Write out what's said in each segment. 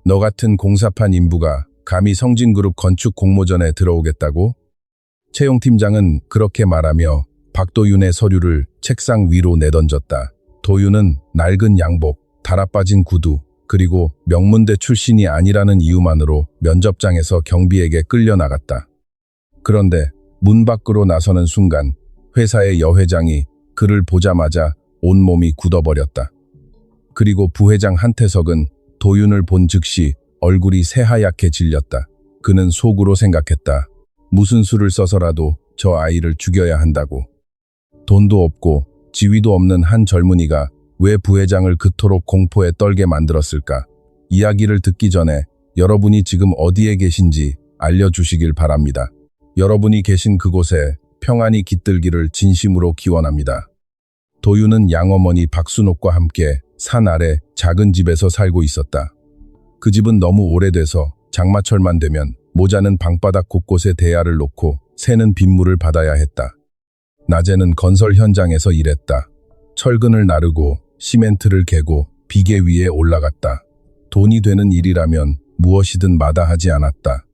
너 같은 공사판 인부가 감히 성진그룹 건축 공모전에 들어오겠다고? 채용 팀장은 그렇게 말하며 박도윤의 서류를 책상 위로 내던졌다. 도윤은 낡은 양복, 달아빠진 구두, 그리고 명문대 출신이 아니라는 이유만으로 면접장에서 경비에게 끌려나갔다. 그런데 문 밖으로 나서는 순간 회사의 여회장이 그를 보자마자 온몸이 굳어버렸다. 그리고 부회장 한태석은 도윤을 본 즉시 얼굴이 새하얗게 질렸다. 그는 속으로 생각했다. 무슨 수를 써서라도 저 아이를 죽여야 한다고. 돈도 없고 지위도 없는 한 젊은이가 왜 부회장을 그토록 공포에 떨게 만들었을까? 이야기를 듣기 전에 여러분이 지금 어디에 계신지 알려주시길 바랍니다. 여러분이 계신 그곳에 평안이 깃들기를 진심으로 기원합니다. 도윤은 양어머니 박순옥과 함께 산 아래 작은 집에서 살고 있었다. 그 집은 너무 오래돼서 장마철만 되면 모자는 방바닥 곳곳에 대야를 놓고 새는 빗물을 받아야 했다. 낮에는 건설 현장에서 일했다. 철근을 나르고 시멘트를 개고 비계 위에 올라갔다. 돈이 되는 일이라면 무엇이든 마다하지 않았다.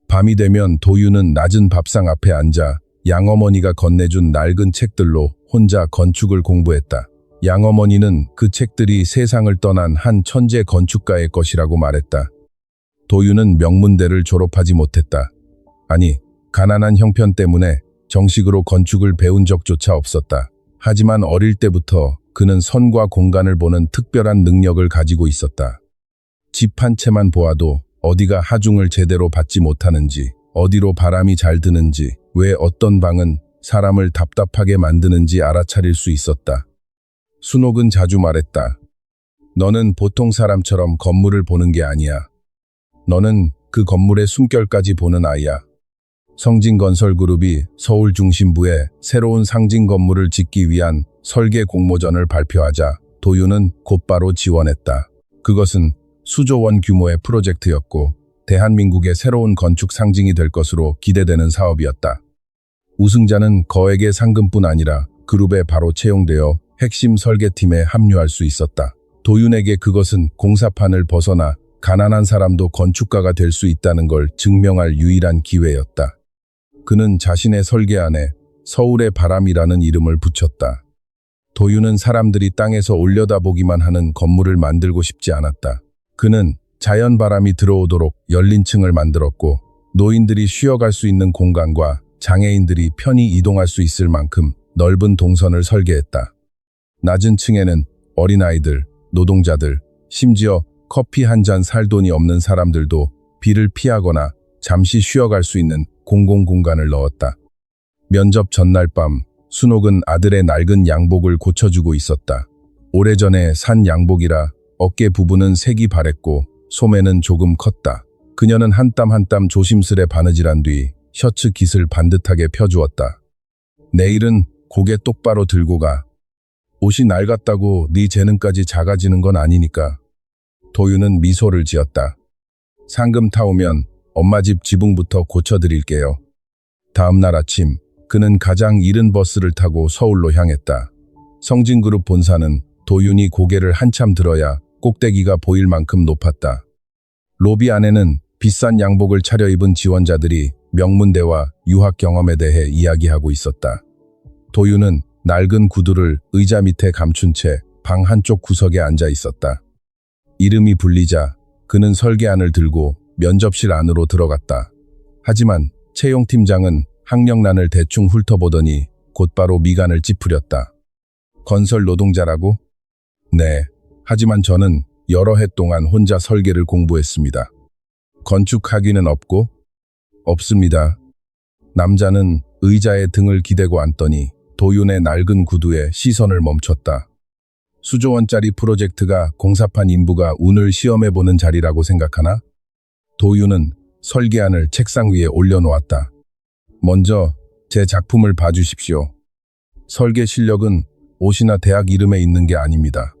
밤이 되면 도윤은 낮은 밥상 앞에 앉아 양어머니가 건네준 낡은 책들로 혼자 건축을 공부했다. 양어머니는 그 책들이 세상을 떠난 한 천재 건축가의 것이라고 말했다. 도윤은 명문대를 졸업하지 못했다. 아니, 가난한 형편 때문에 정식으로 건축을 배운 적조차 없었다. 하지만 어릴 때부터 그는 선과 공간을 보는 특별한 능력을 가지고 있었다. 집 한 채만 보아도 어디가 하중을 제대로 받지 못하는지, 어디로 바람이 잘 드는지, 왜 어떤 방은 사람을 답답하게 만드는지 알아차릴 수 있었다. 순옥은 자주 말했다. 너는 보통 사람처럼 건물을 보는 게 아니야. 너는 그 건물의 숨결까지 보는 아이야. 성진건설그룹이 서울 중심부에 새로운 상징 건물을 짓기 위한 설계 공모전을 발표하자 도윤은 곧바로 지원했다. 그것은 수조원 규모의 프로젝트였고 대한민국의 새로운 건축 상징이 될 것으로 기대되는 사업이었다. 우승자는 거액의 상금뿐 아니라 그룹에 바로 채용되어 핵심 설계팀에 합류할 수 있었다. 도윤에게 그것은 공사판을 벗어나 가난한 사람도 건축가가 될 수 있다는 걸 증명할 유일한 기회였다. 그는 자신의 설계안에 서울의 바람이라는 이름을 붙였다. 도윤은 사람들이 땅에서 올려다보기만 하는 건물을 만들고 싶지 않았다. 그는 자연 바람이 들어오도록 열린 층을 만들었고 노인들이 쉬어갈 수 있는 공간과 장애인들이 편히 이동할 수 있을 만큼 넓은 동선을 설계했다. 낮은 층에는 어린아이들, 노동자들, 심지어 커피 한 잔 살 돈이 없는 사람들도 비를 피하거나 잠시 쉬어갈 수 있는 공공공간을 넣었다. 면접 전날 밤 순옥은 아들의 낡은 양복을 고쳐주고 있었다. 오래전에 산 양복이라 어깨 부분은 색이 바랬고 소매는 조금 컸다. 그녀는 한 땀 한 땀 조심스레 바느질한 뒤 셔츠 깃을 반듯하게 펴주었다. 내일은 고개 똑바로 들고 가. 옷이 낡았다고 네 재능까지 작아지는 건 아니니까. 도윤은 미소를 지었다. 상금 타오면 엄마 집 지붕부터 고쳐드릴게요. 다음 날 아침 그는 가장 이른 버스를 타고 서울로 향했다. 성진그룹 본사는 도윤이 고개를 한참 들어야 꼭대기가 보일 만큼 높았다. 로비 안에는 비싼 양복을 차려입은 지원자들이 명문대와 유학 경험에 대해 이야기하고 있었다. 도윤은 낡은 구두를 의자 밑에 감춘 채 방 한쪽 구석에 앉아 있었다. 이름이 불리자 그는 설계안을 들고 면접실 안으로 들어갔다. 하지만 채용팀장은 학력란을 대충 훑어보더니 곧바로 미간을 찌푸렸다. 건설 노동자라고? 네, 하지만 저는 여러 해 동안 혼자 설계를 공부했습니다. 건축 학위는 없고? 없습니다. 남자는 의자에 등을 기대고 앉더니 도윤의 낡은 구두에 시선을 멈췄다. 수조원짜리 프로젝트가 공사판 인부가 운을 시험해보는 자리라고 생각하나? 도윤은 설계안을 책상 위에 올려놓았다. 먼저 제 작품을 봐주십시오. 설계 실력은 옷이나 대학 이름에 있는 게 아닙니다.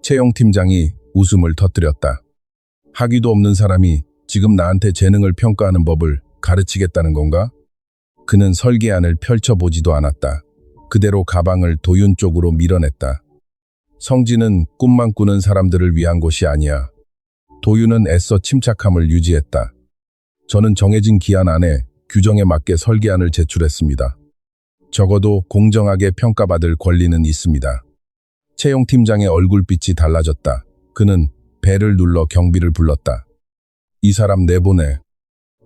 채용팀장이 웃음을 터뜨렸다. 학위도 없는 사람이 지금 나한테 재능을 평가하는 법을 가르치겠다는 건가? 그는 설계안을 펼쳐보지도 않았다. 그대로 가방을 도윤 쪽으로 밀어냈다. 성진은 꿈만 꾸는 사람들을 위한 곳이 아니야. 도유는 애써 침착함을 유지했다. 저는 정해진 기한 안에 규정에 맞게 설계안을 제출했습니다. 적어도 공정하게 평가받을 권리는 있습니다. 채용 팀장의 얼굴빛이 달라졌다. 그는 벨을 눌러 경비를 불렀다. 이 사람 내보내.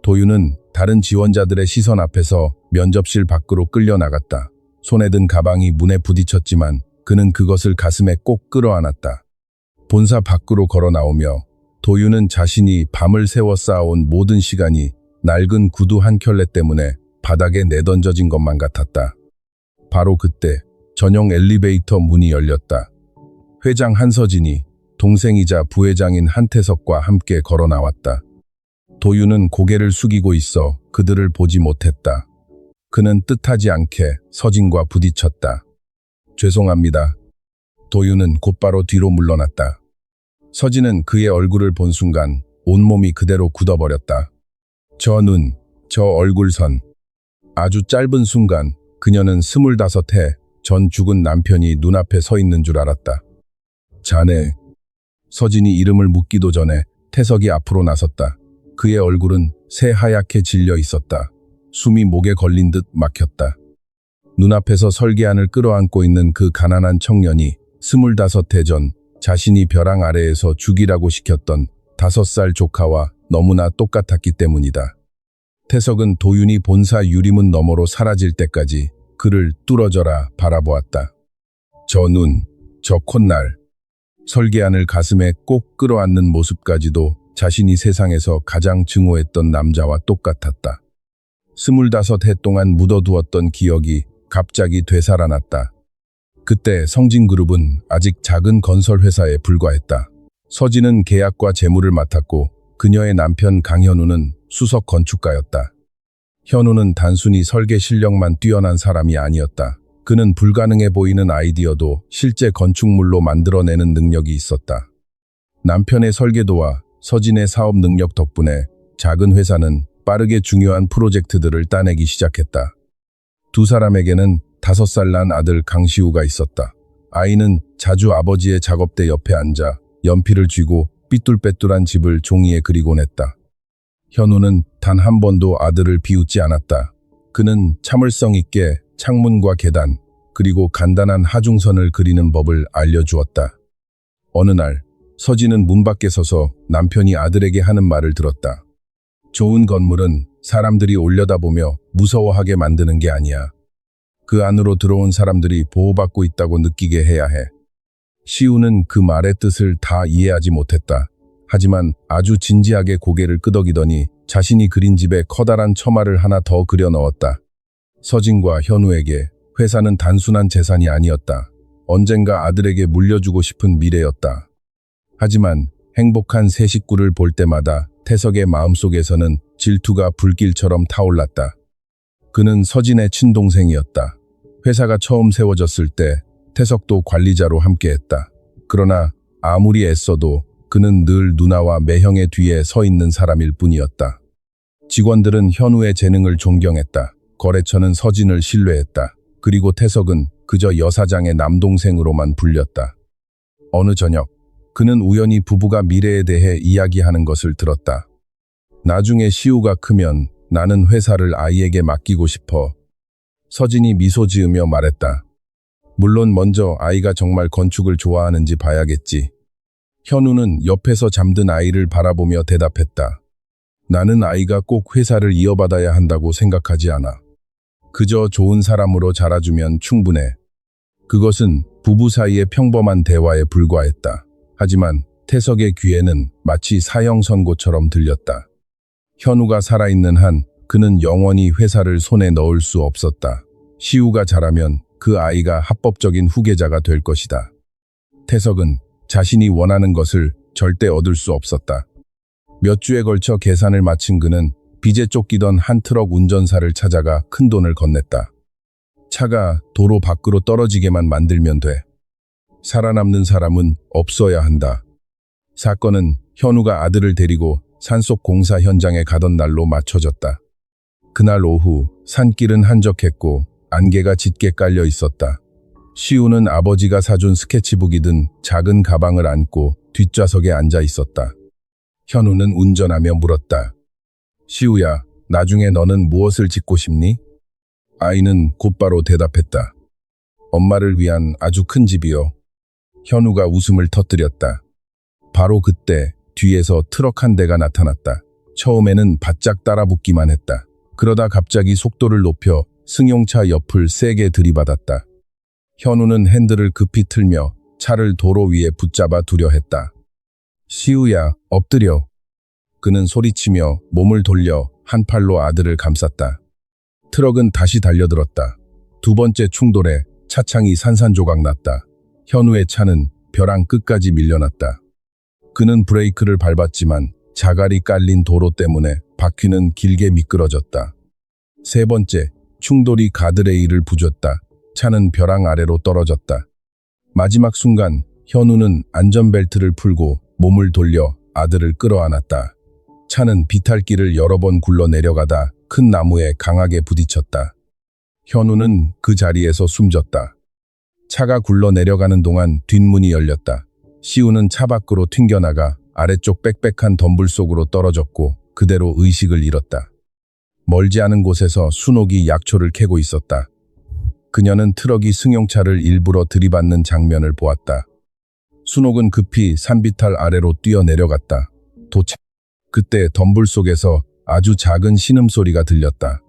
도유는 다른 지원자들의 시선 앞에서 면접실 밖으로 끌려나갔다. 손에 든 가방이 문에 부딪혔지만 그는 그것을 가슴에 꼭 끌어안았다. 본사 밖으로 걸어 나오며 도유는 자신이 밤을 새워 쌓아온 모든 시간이 낡은 구두 한 켤레 때문에 바닥에 내던져진 것만 같았다. 바로 그때 전용 엘리베이터 문이 열렸다. 회장 한서진이 동생이자 부회장인 한태석과 함께 걸어 나왔다. 도유는 고개를 숙이고 있어 그들을 보지 못했다. 그는 뜻하지 않게 서진과 부딪혔다. 죄송합니다. 도유는 곧바로 뒤로 물러났다. 서진은 그의 얼굴을 본 순간 온몸이 그대로 굳어버렸다. 저 눈, 저 얼굴선. 아주 짧은 순간 그녀는 25해 전 죽은 남편이 눈앞에 서 있는 줄 알았다. 자네. 서진이 이름을 묻기도 전에 태석이 앞으로 나섰다. 그의 얼굴은 새하얗게 질려 있었다. 숨이 목에 걸린 듯 막혔다. 눈앞에서 설계안을 끌어안고 있는 그 가난한 청년이 25해 전 자신이 벼랑 아래에서 죽이라고 시켰던 5살 조카와 너무나 똑같았기 때문이다. 태석은 도윤이 본사 유리문 너머로 사라질 때까지 그를 뚫어져라 바라보았다. 저 눈, 저 콧날, 설계안을 가슴에 꼭 끌어안는 모습까지도 자신이 세상에서 가장 증오했던 남자와 똑같았다. 25해 동안 묻어두었던 기억이 갑자기 되살아났다. 그때 성진그룹은 아직 작은 건설회사에 불과했다. 서진은 계약과 재무를 맡았고 그녀의 남편 강현우는 수석 건축가였다. 현우는 단순히 설계 실력만 뛰어난 사람이 아니었다. 그는 불가능해 보이는 아이디어도 실제 건축물로 만들어내는 능력이 있었다. 남편의 설계도와 서진의 사업 능력 덕분에 작은 회사는 빠르게 중요한 프로젝트들을 따내기 시작했다. 두 사람에게는 5살 난 아들 강시우가 있었다. 아이는 자주 아버지의 작업대 옆에 앉아 연필을 쥐고 삐뚤빼뚤한 집을 종이에 그리곤 했다. 현우는 단 한 번도 아들을 비웃지 않았다. 그는 참을성 있게 창문과 계단, 그리고 간단한 하중선을 그리는 법을 알려주었다. 어느 날 서진은 문 밖에 서서 남편이 아들에게 하는 말을 들었다. 좋은 건물은 사람들이 올려다보며 무서워하게 만드는 게 아니야. 그 안으로 들어온 사람들이 보호받고 있다고 느끼게 해야 해. 시우는 그 말의 뜻을 다 이해하지 못했다. 하지만 아주 진지하게 고개를 끄덕이더니 자신이 그린 집에 커다란 처마를 하나 더 그려 넣었다. 서진과 현우에게 회사는 단순한 재산이 아니었다. 언젠가 아들에게 물려주고 싶은 미래였다. 하지만 행복한 세 식구를 볼 때마다 태석의 마음속에서는 질투가 불길처럼 타올랐다. 그는 서진의 친동생이었다. 회사가 처음 세워졌을 때 태석도 관리자로 함께했다. 그러나 아무리 애써도 그는 늘 누나와 매형의 뒤에 서 있는 사람일 뿐이었다. 직원들은 현우의 재능을 존경했다. 거래처는 서진을 신뢰했다. 그리고 태석은 그저 여사장의 남동생으로만 불렸다. 어느 저녁, 그는 우연히 부부가 미래에 대해 이야기하는 것을 들었다. 나중에 시우가 크면 나는 회사를 아이에게 맡기고 싶어. 서진이 미소 지으며 말했다. 물론 먼저 아이가 정말 건축을 좋아하는지 봐야겠지. 현우는 옆에서 잠든 아이를 바라보며 대답했다. 나는 아이가 꼭 회사를 이어받아야 한다고 생각하지 않아. 그저 좋은 사람으로 자라주면 충분해. 그것은 부부 사이의 평범한 대화에 불과했다. 하지만 태석의 귀에는 마치 사형 선고처럼 들렸다. 현우가 살아있는 한 그는 영원히 회사를 손에 넣을 수 없었다. 시우가 자라면 그 아이가 합법적인 후계자가 될 것이다. 태석은 자신이 원하는 것을 절대 얻을 수 없었다. 몇 주에 걸쳐 계산을 마친 그는 빚에 쫓기던 한 트럭 운전사를 찾아가 큰 돈을 건넸다. 차가 도로 밖으로 떨어지게만 만들면 돼. 살아남는 사람은 없어야 한다. 사건은 현우가 아들을 데리고 산속 공사 현장에 가던 날로 맞춰졌다. 그날 오후 산길은 한적했고 안개가 짙게 깔려 있었다. 시우는 아버지가 사준 스케치북이 든 작은 가방을 안고 뒷좌석에 앉아 있었다. 현우는 운전하며 물었다. 시우야, 나중에 너는 무엇을 짓고 싶니? 아이는 곧바로 대답했다. 엄마를 위한 아주 큰 집이요. 현우가 웃음을 터뜨렸다. 바로 그때 뒤에서 트럭 한 대가 나타났다. 처음에는 바짝 따라붙기만 했다. 그러다 갑자기 속도를 높여 승용차 옆을 세게 들이받았다. 현우는 핸들을 급히 틀며 차를 도로 위에 붙잡아 두려 했다. 시우야, 엎드려. 그는 소리치며 몸을 돌려 한 팔로 아들을 감쌌다. 트럭은 다시 달려들었다. 두 번째 충돌에 차창이 산산조각 났다. 현우의 차는 벼랑 끝까지 밀려났다. 그는 브레이크를 밟았지만 자갈이 깔린 도로 때문에 바퀴는 길게 미끄러졌다. 세 번째, 충돌이 가드레일을 부쉈다. 차는 벼랑 아래로 떨어졌다. 마지막 순간 현우는 안전벨트를 풀고 몸을 돌려 아들을 끌어안았다. 차는 비탈길을 여러 번 굴러 내려가다 큰 나무에 강하게 부딪혔다. 현우는 그 자리에서 숨졌다. 차가 굴러 내려가는 동안 뒷문이 열렸다. 시우는 차 밖으로 튕겨나가 아래쪽 빽빽한 덤불 속으로 떨어졌고 그대로 의식을 잃었다. 멀지 않은 곳에서 순옥이 약초를 캐고 있었다. 그녀는 트럭이 승용차를 일부러 들이받는 장면을 보았다. 순옥은 급히 산비탈 아래로 뛰어내려갔다. 도착. 그때 덤불 속에서 아주 작은 신음소리가 들렸다.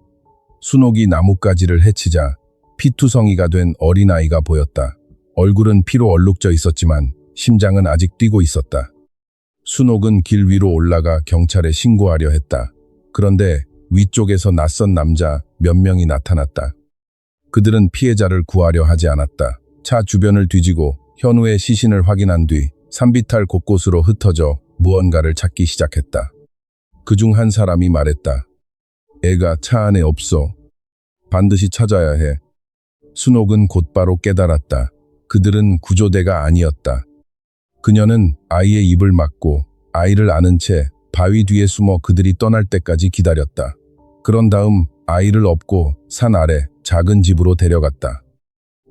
순옥이 나뭇가지를 헤치자 피투성이가 된 어린아이가 보였다. 얼굴은 피로 얼룩져 있었지만 심장은 아직 뛰고 있었다. 순옥은 길 위로 올라가 경찰에 신고하려 했다. 그런데 위쪽에서 낯선 남자 몇 명이 나타났다. 그들은 피해자를 구하려 하지 않았다. 차 주변을 뒤지고 현우의 시신을 확인한 뒤 산비탈 곳곳으로 흩어져 무언가를 찾기 시작했다. 그중 한 사람이 말했다. 애가 차 안에 없어. 반드시 찾아야 해. 순옥은 곧바로 깨달았다. 그들은 구조대가 아니었다. 그녀는 아이의 입을 막고 아이를 안은 채 바위 뒤에 숨어 그들이 떠날 때까지 기다렸다. 그런 다음 아이를 업고 산 아래 작은 집으로 데려갔다.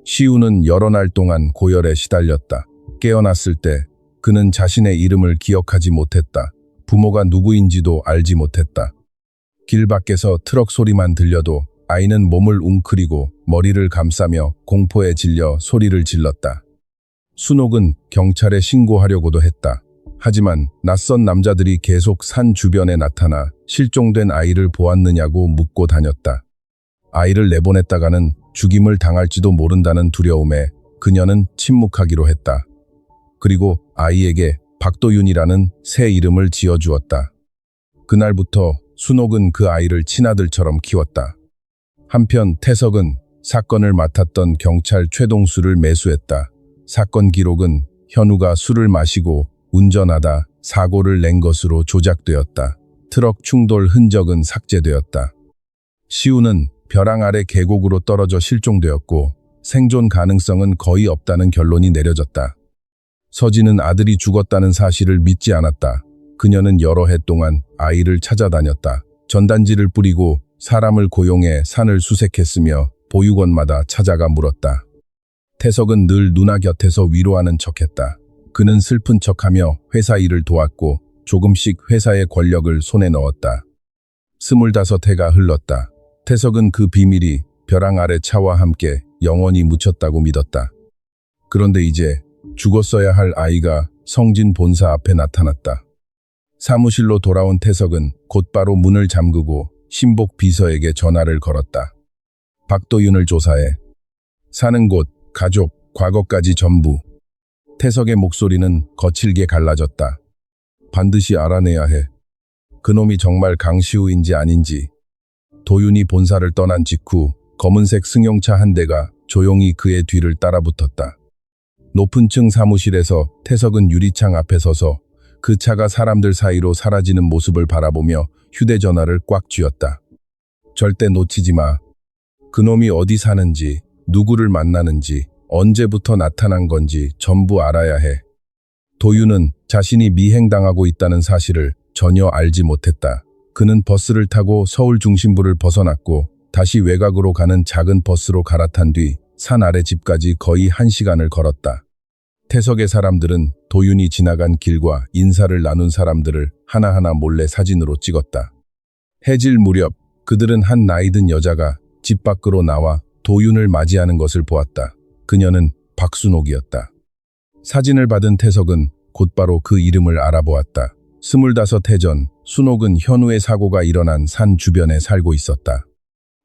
시우는 여러 날 동안 고열에 시달렸다. 깨어났을 때 그는 자신의 이름을 기억하지 못했다. 부모가 누구인지도 알지 못했다. 길 밖에서 트럭 소리만 들려도 아이는 몸을 웅크리고 머리를 감싸며 공포에 질려 소리를 질렀다. 순옥은 경찰에 신고하려고도 했다. 하지만 낯선 남자들이 계속 산 주변에 나타나 실종된 아이를 보았느냐고 묻고 다녔다. 아이를 내보냈다가는 죽임을 당할지도 모른다는 두려움에 그녀는 침묵하기로 했다. 그리고 아이에게 박도윤이라는 새 이름을 지어주었다. 그날부터 순옥은 그 아이를 친아들처럼 키웠다. 한편 태석은 사건을 맡았던 경찰 최동수를 매수했다. 사건 기록은 현우가 술을 마시고 운전하다 사고를 낸 것으로 조작되었다. 트럭 충돌 흔적은 삭제되었다. 시우는 벼랑 아래 계곡으로 떨어져 실종되었고 생존 가능성은 거의 없다는 결론이 내려졌다. 서진은 아들이 죽었다는 사실을 믿지 않았다. 그녀는 여러 해 동안 아이를 찾아다녔다. 전단지를 뿌리고 사람을 고용해 산을 수색했으며 보육원마다 찾아가 물었다. 태석은 늘 누나 곁에서 위로하는 척했다. 그는 슬픈 척하며 회사 일을 도왔고 조금씩 회사의 권력을 손에 넣었다. 25해가 흘렀다. 태석은 그 비밀이 벼랑 아래 차와 함께 영원히 묻혔다고 믿었다. 그런데 이제 죽었어야 할 아이가 성진 본사 앞에 나타났다. 사무실로 돌아온 태석은 곧바로 문을 잠그고 신복 비서에게 전화를 걸었다. 박도윤을 조사해. 사는 곳, 가족, 과거까지 전부. 태석의 목소리는 거칠게 갈라졌다. 반드시 알아내야 해. 그놈이 정말 강시우인지 아닌지. 도윤이 본사를 떠난 직후 검은색 승용차 한 대가 조용히 그의 뒤를 따라붙었다. 높은 층 사무실에서 태석은 유리창 앞에 서서 그 차가 사람들 사이로 사라지는 모습을 바라보며 휴대전화를 꽉 쥐었다. 절대 놓치지 마. 그놈이 어디 사는지, 누구를 만나는지, 언제부터 나타난 건지 전부 알아야 해. 도윤은 자신이 미행당하고 있다는 사실을 전혀 알지 못했다. 그는 버스를 타고 서울 중심부를 벗어났고 다시 외곽으로 가는 작은 버스로 갈아탄 뒤 산 아래 집까지 거의 1시간을 걸었다. 태석의 사람들은 도윤이 지나간 길과 인사를 나눈 사람들을 하나하나 몰래 사진으로 찍었다. 해질 무렵 그들은 한 나이든 여자가 집 밖으로 나와 도윤을 맞이하는 것을 보았다. 그녀는 박순옥이었다. 사진을 받은 태석은 곧바로 그 이름을 알아보았다. 25해 전 순옥은 현우의 사고가 일어난 산 주변에 살고 있었다.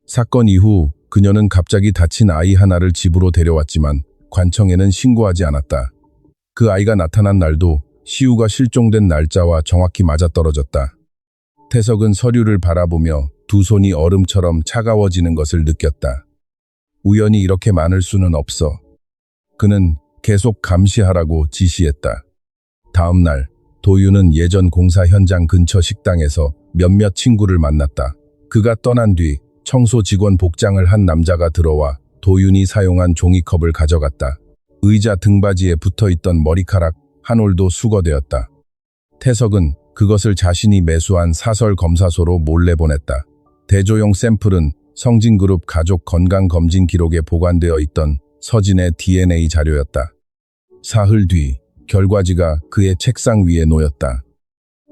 사건 이후 그녀는 갑자기 다친 아이 하나를 집으로 데려왔지만 관청에는 신고하지 않았다. 그 아이가 나타난 날도 시우가 실종된 날짜와 정확히 맞아떨어졌다. 태석은 서류를 바라보며 두 손이 얼음처럼 차가워지는 것을 느꼈다. 우연히 이렇게 많을 수는 없어. 그는 계속 감시하라고 지시했다. 다음 날 도윤은 예전 공사 현장 근처 식당에서 몇몇 친구를 만났다. 그가 떠난 뒤 청소 직원 복장을 한 남자가 들어와 도윤이 사용한 종이컵을 가져갔다. 의자 등받이에 붙어있던 머리카락 한 올도 수거되었다. 태석은 그것을 자신이 매수한 사설 검사소로 몰래 보냈다. 대조용 샘플은 성진그룹 가족 건강검진 기록에 보관되어 있던 서진의 DNA 자료였다. 사흘 뒤 결과지가 그의 책상 위에 놓였다.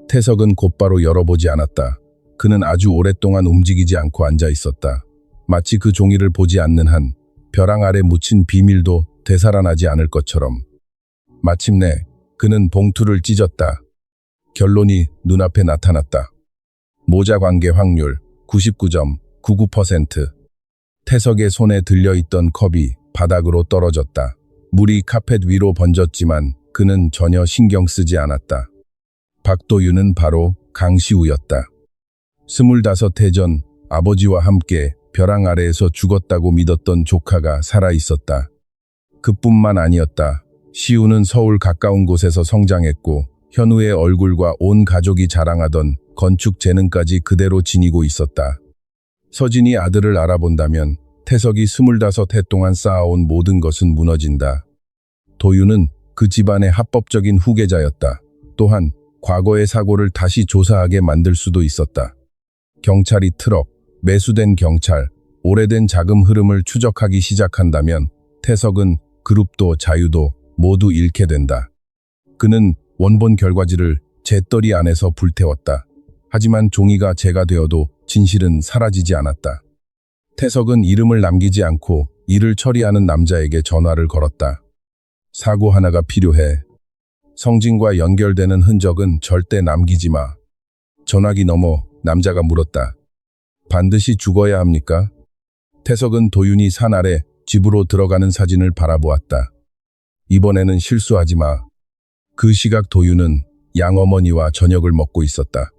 태석은 곧바로 열어보지 않았다. 그는 아주 오랫동안 움직이지 않고 앉아 있었다. 마치 그 종이를 보지 않는 한 벼랑 아래 묻힌 비밀도 되살아나지 않을 것처럼. 마침내 그는 봉투를 찢었다. 결론이 눈앞에 나타났다. 모자 관계 확률 99.99%. 태석의 손에 들려있던 컵이 바닥으로 떨어졌다. 물이 카펫 위로 번졌지만 그는 전혀 신경 쓰지 않았다. 박도윤은 바로 강시우였다. 25해 전 아버지와 함께 벼랑 아래에서 죽었다고 믿었던 조카가 살아있었다. 그뿐만 아니었다. 시우는 서울 가까운 곳에서 성장했고 현우의 얼굴과 온 가족이 자랑하던 건축 재능까지 그대로 지니고 있었다. 서진이 아들을 알아본다면 태석이 25해 동안 쌓아온 모든 것은 무너진다. 도윤은 그 집안의 합법적인 후계자였다. 또한 과거의 사고를 다시 조사하게 만들 수도 있었다. 경찰이 트럭, 매수된 경찰, 오래된 자금 흐름을 추적하기 시작한다면 태석은 그룹도 자유도 모두 잃게 된다. 그는 원본 결과지를 재떨이 안에서 불태웠다. 하지만 종이가 재가 되어도 진실은 사라지지 않았다. 태석은 이름을 남기지 않고 일을 처리하는 남자에게 전화를 걸었다. 사고 하나가 필요해. 성진과 연결되는 흔적은 절대 남기지 마. 전화기 너머 남자가 물었다. 반드시 죽어야 합니까? 태석은 도윤이 산 아래 집으로 들어가는 사진을 바라보았다. 이번에는 실수하지 마. 그 시각 도윤은 양어머니와 저녁을 먹고 있었다.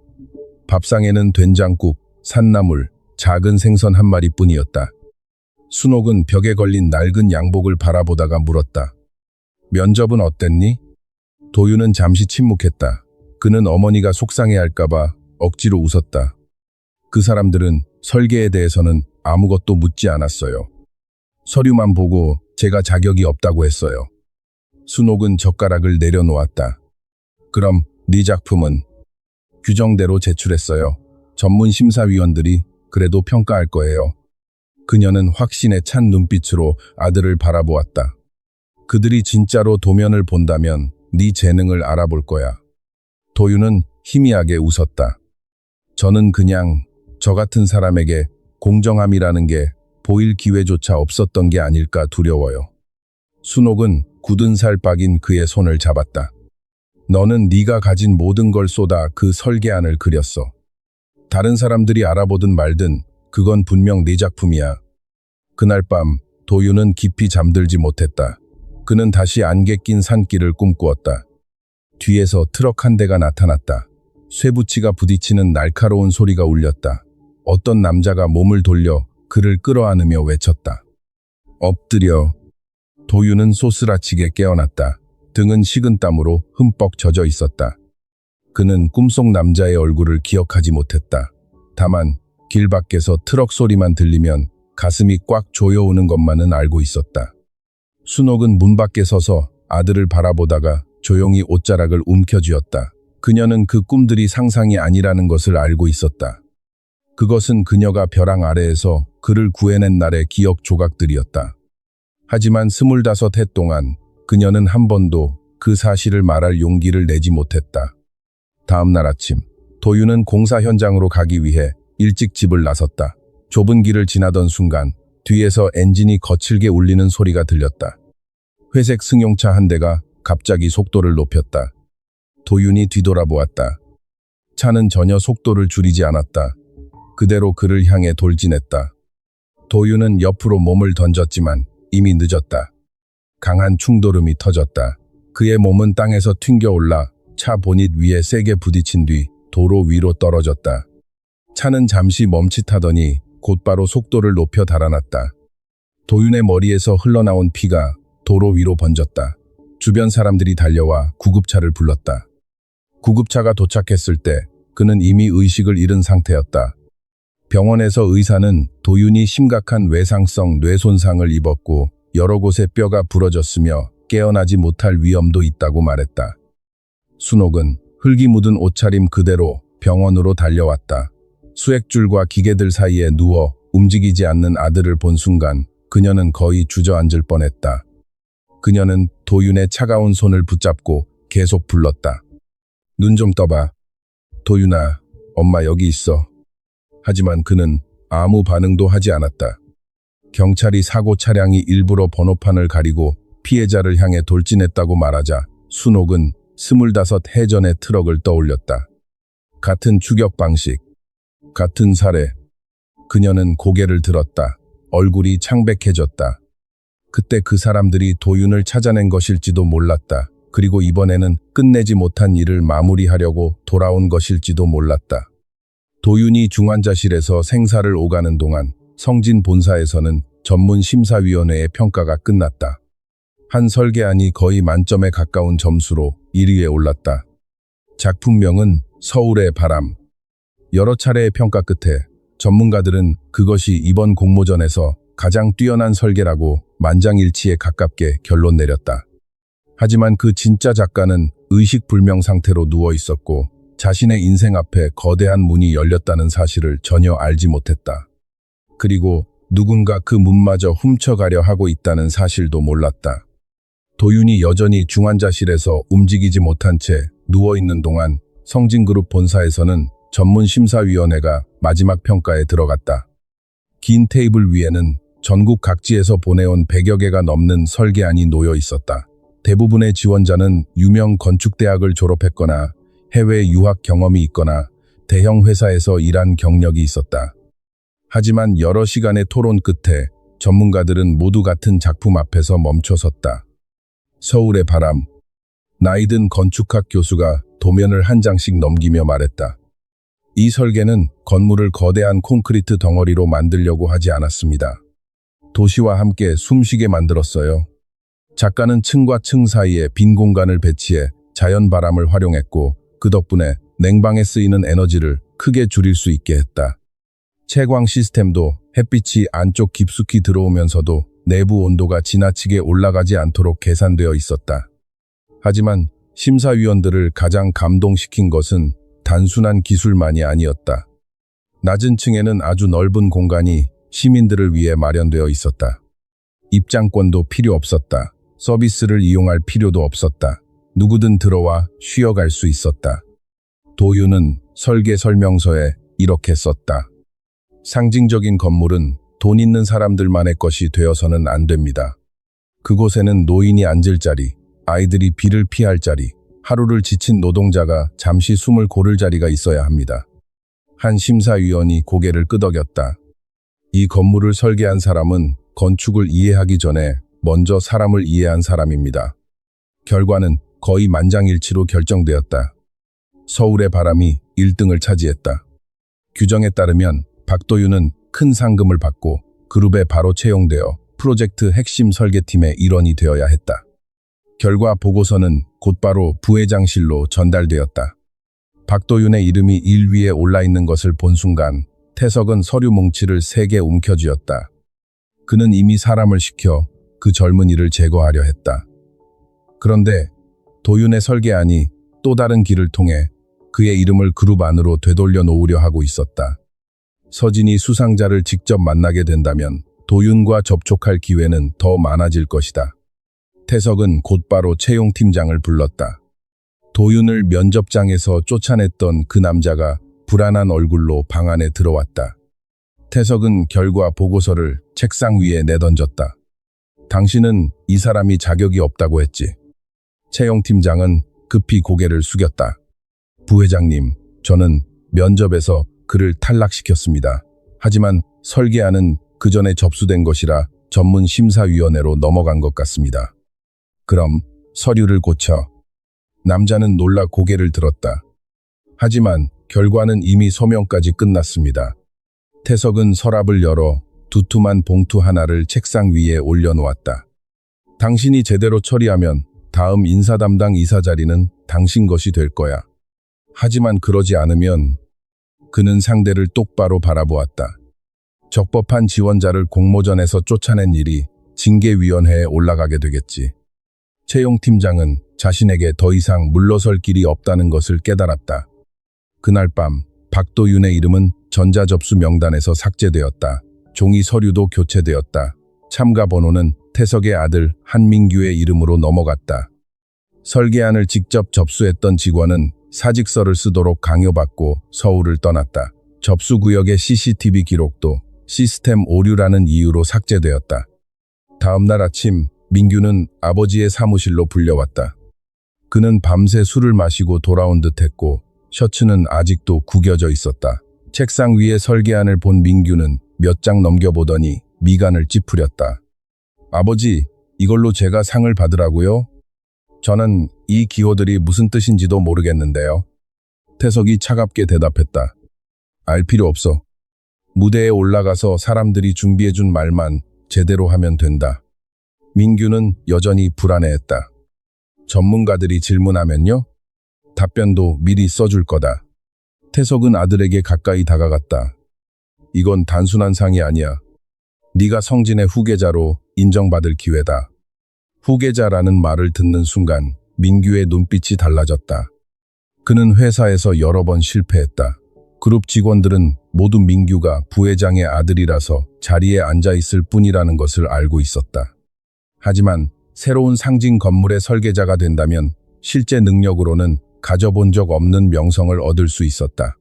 밥상에는 된장국, 산나물, 작은 생선 한 마리뿐이었다. 순옥은 벽에 걸린 낡은 양복을 바라보다가 물었다. 면접은 어땠니? 도윤은 잠시 침묵했다. 그는 어머니가 속상해할까봐 억지로 웃었다. 그 사람들은 설계에 대해서는 아무것도 묻지 않았어요. 서류만 보고 제가 자격이 없다고 했어요. 순옥은 젓가락을 내려놓았다. 그럼 네 작품은? 규정대로 제출했어요. 전문 심사위원들이 그래도 평가할 거예요. 그녀는 확신에 찬 눈빛으로 아들을 바라보았다. 그들이 진짜로 도면을 본다면 네 재능을 알아볼 거야. 도윤은 희미하게 웃었다. 저는 그냥 저 같은 사람에게 공정함이라는 게 보일 기회조차 없었던 게 아닐까 두려워요. 순옥은 굳은 살 박인 그의 손을 잡았다. 너는 네가 가진 모든 걸 쏟아 그 설계안을 그렸어. 다른 사람들이 알아보든 말든 그건 분명 네 작품이야. 그날 밤 도윤은 깊이 잠들지 못했다. 그는 다시 안개 낀 산길을 꿈꾸었다. 뒤에서 트럭 한 대가 나타났다. 쇠붙이가 부딪히는 날카로운 소리가 울렸다. 어떤 남자가 몸을 돌려 그를 끌어안으며 외쳤다. 엎드려. 도윤은 소스라치게 깨어났다. 등은 식은땀으로 흠뻑 젖어 있었다. 그는 꿈속 남자의 얼굴을 기억하지 못했다. 다만 길 밖에서 트럭 소리만 들리면 가슴이 꽉 조여오는 것만은 알고 있었다. 순옥은 문 밖에 서서 아들을 바라보다가 조용히 옷자락을 움켜쥐었다. 그녀는 그 꿈들이 상상이 아니라는 것을 알고 있었다. 그것은 그녀가 벼랑 아래에서 그를 구해낸 날의 기억 조각들이었다. 하지만 25해 동안 그녀는 한 번도 그 사실을 말할 용기를 내지 못했다. 다음 날 아침, 도윤은 공사 현장으로 가기 위해 일찍 집을 나섰다. 좁은 길을 지나던 순간 뒤에서 엔진이 거칠게 울리는 소리가 들렸다. 회색 승용차 한 대가 갑자기 속도를 높였다. 도윤이 뒤돌아보았다. 차는 전혀 속도를 줄이지 않았다. 그대로 그를 향해 돌진했다. 도윤은 옆으로 몸을 던졌지만 이미 늦었다. 강한 충돌음이 터졌다. 그의 몸은 땅에서 튕겨올라 차 보닛 위에 세게 부딪힌 뒤 도로 위로 떨어졌다. 차는 잠시 멈칫하더니 곧바로 속도를 높여 달아났다. 도윤의 머리에서 흘러나온 피가 도로 위로 번졌다. 주변 사람들이 달려와 구급차를 불렀다. 구급차가 도착했을 때 그는 이미 의식을 잃은 상태였다. 병원에서 의사는 도윤이 심각한 외상성 뇌손상을 입었고 여러 곳에 뼈가 부러졌으며 깨어나지 못할 위험도 있다고 말했다. 순옥은 흙이 묻은 옷차림 그대로 병원으로 달려왔다. 수액줄과 기계들 사이에 누워 움직이지 않는 아들을 본 순간 그녀는 거의 주저앉을 뻔했다. 그녀는 도윤의 차가운 손을 붙잡고 계속 불렀다. 눈 좀 떠봐. 도윤아, 엄마 여기 있어. 하지만 그는 아무 반응도 하지 않았다. 경찰이 사고 차량이 일부러 번호판을 가리고 피해자를 향해 돌진했다고 말하자 순옥은 25 해전의 트럭을 떠올렸다. 같은 추격 방식, 같은 살해. 그녀는 고개를 들었다. 얼굴이 창백해졌다. 그때 그 사람들이 도윤을 찾아낸 것일지도 몰랐다. 그리고 이번에는 끝내지 못한 일을 마무리하려고 돌아온 것일지도 몰랐다. 도윤이 중환자실에서 생사를 오가는 동안 성진 본사에서는 전문 심사위원회의 평가가 끝났다. 한 설계안이 거의 만점에 가까운 점수로 1위에 올랐다. 작품명은 서울의 바람. 여러 차례의 평가 끝에 전문가들은 그것이 이번 공모전에서 가장 뛰어난 설계라고 만장일치에 가깝게 결론 내렸다. 하지만 그 진짜 작가는 의식불명 상태로 누워 있었고 자신의 인생 앞에 거대한 문이 열렸다는 사실을 전혀 알지 못했다. 그리고 누군가 그 문마저 훔쳐가려 하고 있다는 사실도 몰랐다. 도윤이 여전히 중환자실에서 움직이지 못한 채 누워있는 동안 성진그룹 본사에서는 전문심사위원회가 마지막 평가에 들어갔다. 긴 테이블 위에는 전국 각지에서 보내온 100여 개가 넘는 설계안이 놓여 있었다. 대부분의 지원자는 유명 건축대학을 졸업했거나 해외 유학 경험이 있거나 대형 회사에서 일한 경력이 있었다. 하지만 여러 시간의 토론 끝에 전문가들은 모두 같은 작품 앞에서 멈춰섰다. 서울의 바람. 나이든 건축학 교수가 도면을 한 장씩 넘기며 말했다. 이 설계는 건물을 거대한 콘크리트 덩어리로 만들려고 하지 않았습니다. 도시와 함께 숨쉬게 만들었어요. 작가는 층과 층 사이에 빈 공간을 배치해 자연 바람을 활용했고 그 덕분에 냉방에 쓰이는 에너지를 크게 줄일 수 있게 했다. 채광 시스템도 햇빛이 안쪽 깊숙이 들어오면서도 내부 온도가 지나치게 올라가지 않도록 계산되어 있었다. 하지만 심사위원들을 가장 감동시킨 것은 단순한 기술만이 아니었다. 낮은 층에는 아주 넓은 공간이 시민들을 위해 마련되어 있었다. 입장권도 필요 없었다. 서비스를 이용할 필요도 없었다. 누구든 들어와 쉬어갈 수 있었다. 도윤은 설계 설명서에 이렇게 썼다. 상징적인 건물은 돈 있는 사람들만의 것이 되어서는 안 됩니다. 그곳에는 노인이 앉을 자리, 아이들이 비를 피할 자리, 하루를 지친 노동자가 잠시 숨을 고를 자리가 있어야 합니다. 한 심사위원이 고개를 끄덕였다. 이 건물을 설계한 사람은 건축을 이해하기 전에 먼저 사람을 이해한 사람입니다. 결과는 거의 만장일치로 결정되었다. 서울의 바람이 1등을 차지했다. 규정에 따르면 박도윤은 큰 상금을 받고 그룹에 바로 채용되어 프로젝트 핵심 설계팀의 일원이 되어야 했다. 결과 보고서는 곧바로 부회장실로 전달되었다. 박도윤의 이름이 1위에 올라있는 것을 본 순간 태석은 서류 뭉치를 3개 움켜쥐었다. 그는 이미 사람을 시켜 그 젊은이를 제거하려 했다. 그런데 도윤의 설계안이 또 다른 길을 통해 그의 이름을 그룹 안으로 되돌려 놓으려 하고 있었다. 서진이 수상자를 직접 만나게 된다면 도윤과 접촉할 기회는 더 많아질 것이다. 태석은 곧바로 채용 팀장을 불렀다. 도윤을 면접장에서 쫓아냈던 그 남자가 불안한 얼굴로 방 안에 들어왔다. 태석은 결과 보고서를 책상 위에 내던졌다. 당신은 이 사람이 자격이 없다고 했지. 채용 팀장은 급히 고개를 숙였다. 부회장님, 저는 면접에서 그를 탈락시켰습니다. 하지만 설계안은 그 전에 접수된 것이라 전문 심사위원회로 넘어간 것 같습니다. 그럼 서류를 고쳐. 남자는 놀라 고개를 들었다. 하지만 결과는 이미 서명까지 끝났습니다. 태석은 서랍을 열어 두툼한 봉투 하나를 책상 위에 올려놓았다. 당신이 제대로 처리하면 다음 인사 담당 이사 자리는 당신 것이 될 거야. 하지만 그러지 않으면. 그는 상대를 똑바로 바라보았다. 적법한 지원자를 공모전에서 쫓아낸 일이 징계위원회에 올라가게 되겠지. 채용 팀장은 자신에게 더 이상 물러설 길이 없다는 것을 깨달았다. 그날 밤 박도윤의 이름은 전자접수 명단에서 삭제되었다. 종이 서류도 교체되었다. 참가 번호는 태석의 아들 한민규의 이름으로 넘어갔다. 설계안을 직접 접수했던 직원은 사직서를 쓰도록 강요받고 서울을 떠났다. 접수구역의 CCTV 기록도 시스템 오류라는 이유로 삭제되었다. 다음 날 아침 민규는 아버지의 사무실로 불려왔다. 그는 밤새 술을 마시고 돌아온 듯했고 셔츠는 아직도 구겨져 있었다. 책상 위에 설계안을 본 민규는 몇 장 넘겨보더니 미간을 찌푸렸다. 아버지, 이걸로 제가 상을 받으라고요? 저는 이 기호들이 무슨 뜻인지도 모르겠는데요. 태석이 차갑게 대답했다. 알 필요 없어. 무대에 올라가서 사람들이 준비해준 말만 제대로 하면 된다. 민규는 여전히 불안해했다. 전문가들이 질문하면요? 답변도 미리 써줄 거다. 태석은 아들에게 가까이 다가갔다. 이건 단순한 상이 아니야. 네가 성진의 후계자로 인정받을 기회다. 후계자라는 말을 듣는 순간 민규의 눈빛이 달라졌다. 그는 회사에서 여러 번 실패했다. 그룹 직원들은 모두 민규가 부회장의 아들이라서 자리에 앉아있을 뿐이라는 것을 알고 있었다. 하지만 새로운 상징 건물의 설계자가 된다면 실제 능력으로는 가져본 적 없는 명성을 얻을 수 있었다.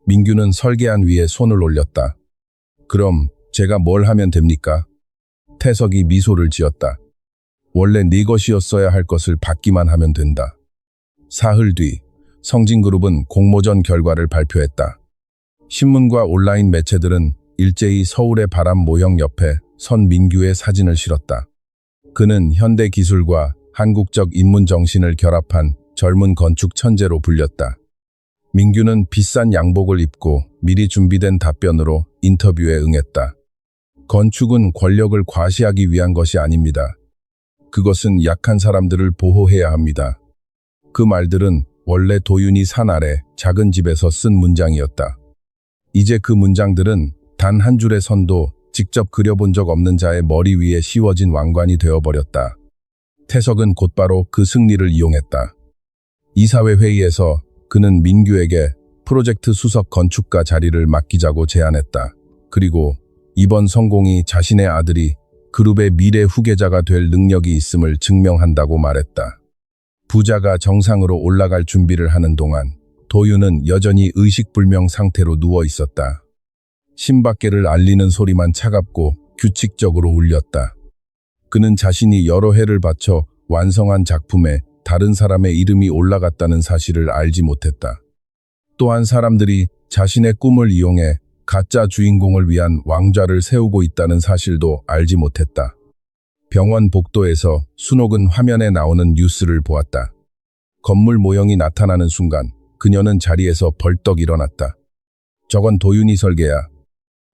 민규는 설계안 위에 손을 올렸다. 그럼 제가 뭘 하면 됩니까? 태석이 미소를 지었다. 원래 네 것이었어야 할 것을 받기만 하면 된다. 사흘 뒤 성진그룹은 공모전 결과를 발표했다. 신문과 온라인 매체들은 일제히 서울의 바람 모형 옆에 선 민규의 사진을 실었다. 그는 현대 기술과 한국적 인문 정신을 결합한 젊은 건축 천재로 불렸다. 민규는 비싼 양복을 입고 미리 준비된 답변으로 인터뷰에 응했다. 건축은 권력을 과시하기 위한 것이 아닙니다. 그것은 약한 사람들을 보호해야 합니다. 그 말들은 원래 도윤이 산 아래 작은 집에서 쓴 문장이었다. 이제 그 문장들은 단 한 줄의 선도 직접 그려본 적 없는 자의 머리 위에 씌워진 왕관이 되어버렸다. 태석은 곧바로 그 승리를 이용했다. 이사회 회의에서 그는 민규에게 프로젝트 수석 건축가 자리를 맡기자고 제안했다. 그리고 이번 성공이 자신의 아들이 그룹의 미래 후계자가 될 능력이 있음을 증명한다고 말했다. 부자가 정상으로 올라갈 준비를 하는 동안 도윤은 여전히 의식불명 상태로 누워 있었다. 신밖에를 알리는 소리만 차갑고 규칙적으로 울렸다. 그는 자신이 여러 해를 바쳐 완성한 작품에 다른 사람의 이름이 올라갔다는 사실을 알지 못했다. 또한 사람들이 자신의 꿈을 이용해 가짜 주인공을 위한 왕좌를 세우고 있다는 사실도 알지 못했다. 병원 복도에서 순옥은 화면에 나오는 뉴스를 보았다. 건물 모형이 나타나는 순간 그녀는 자리에서 벌떡 일어났다. 저건 도윤이 설계야.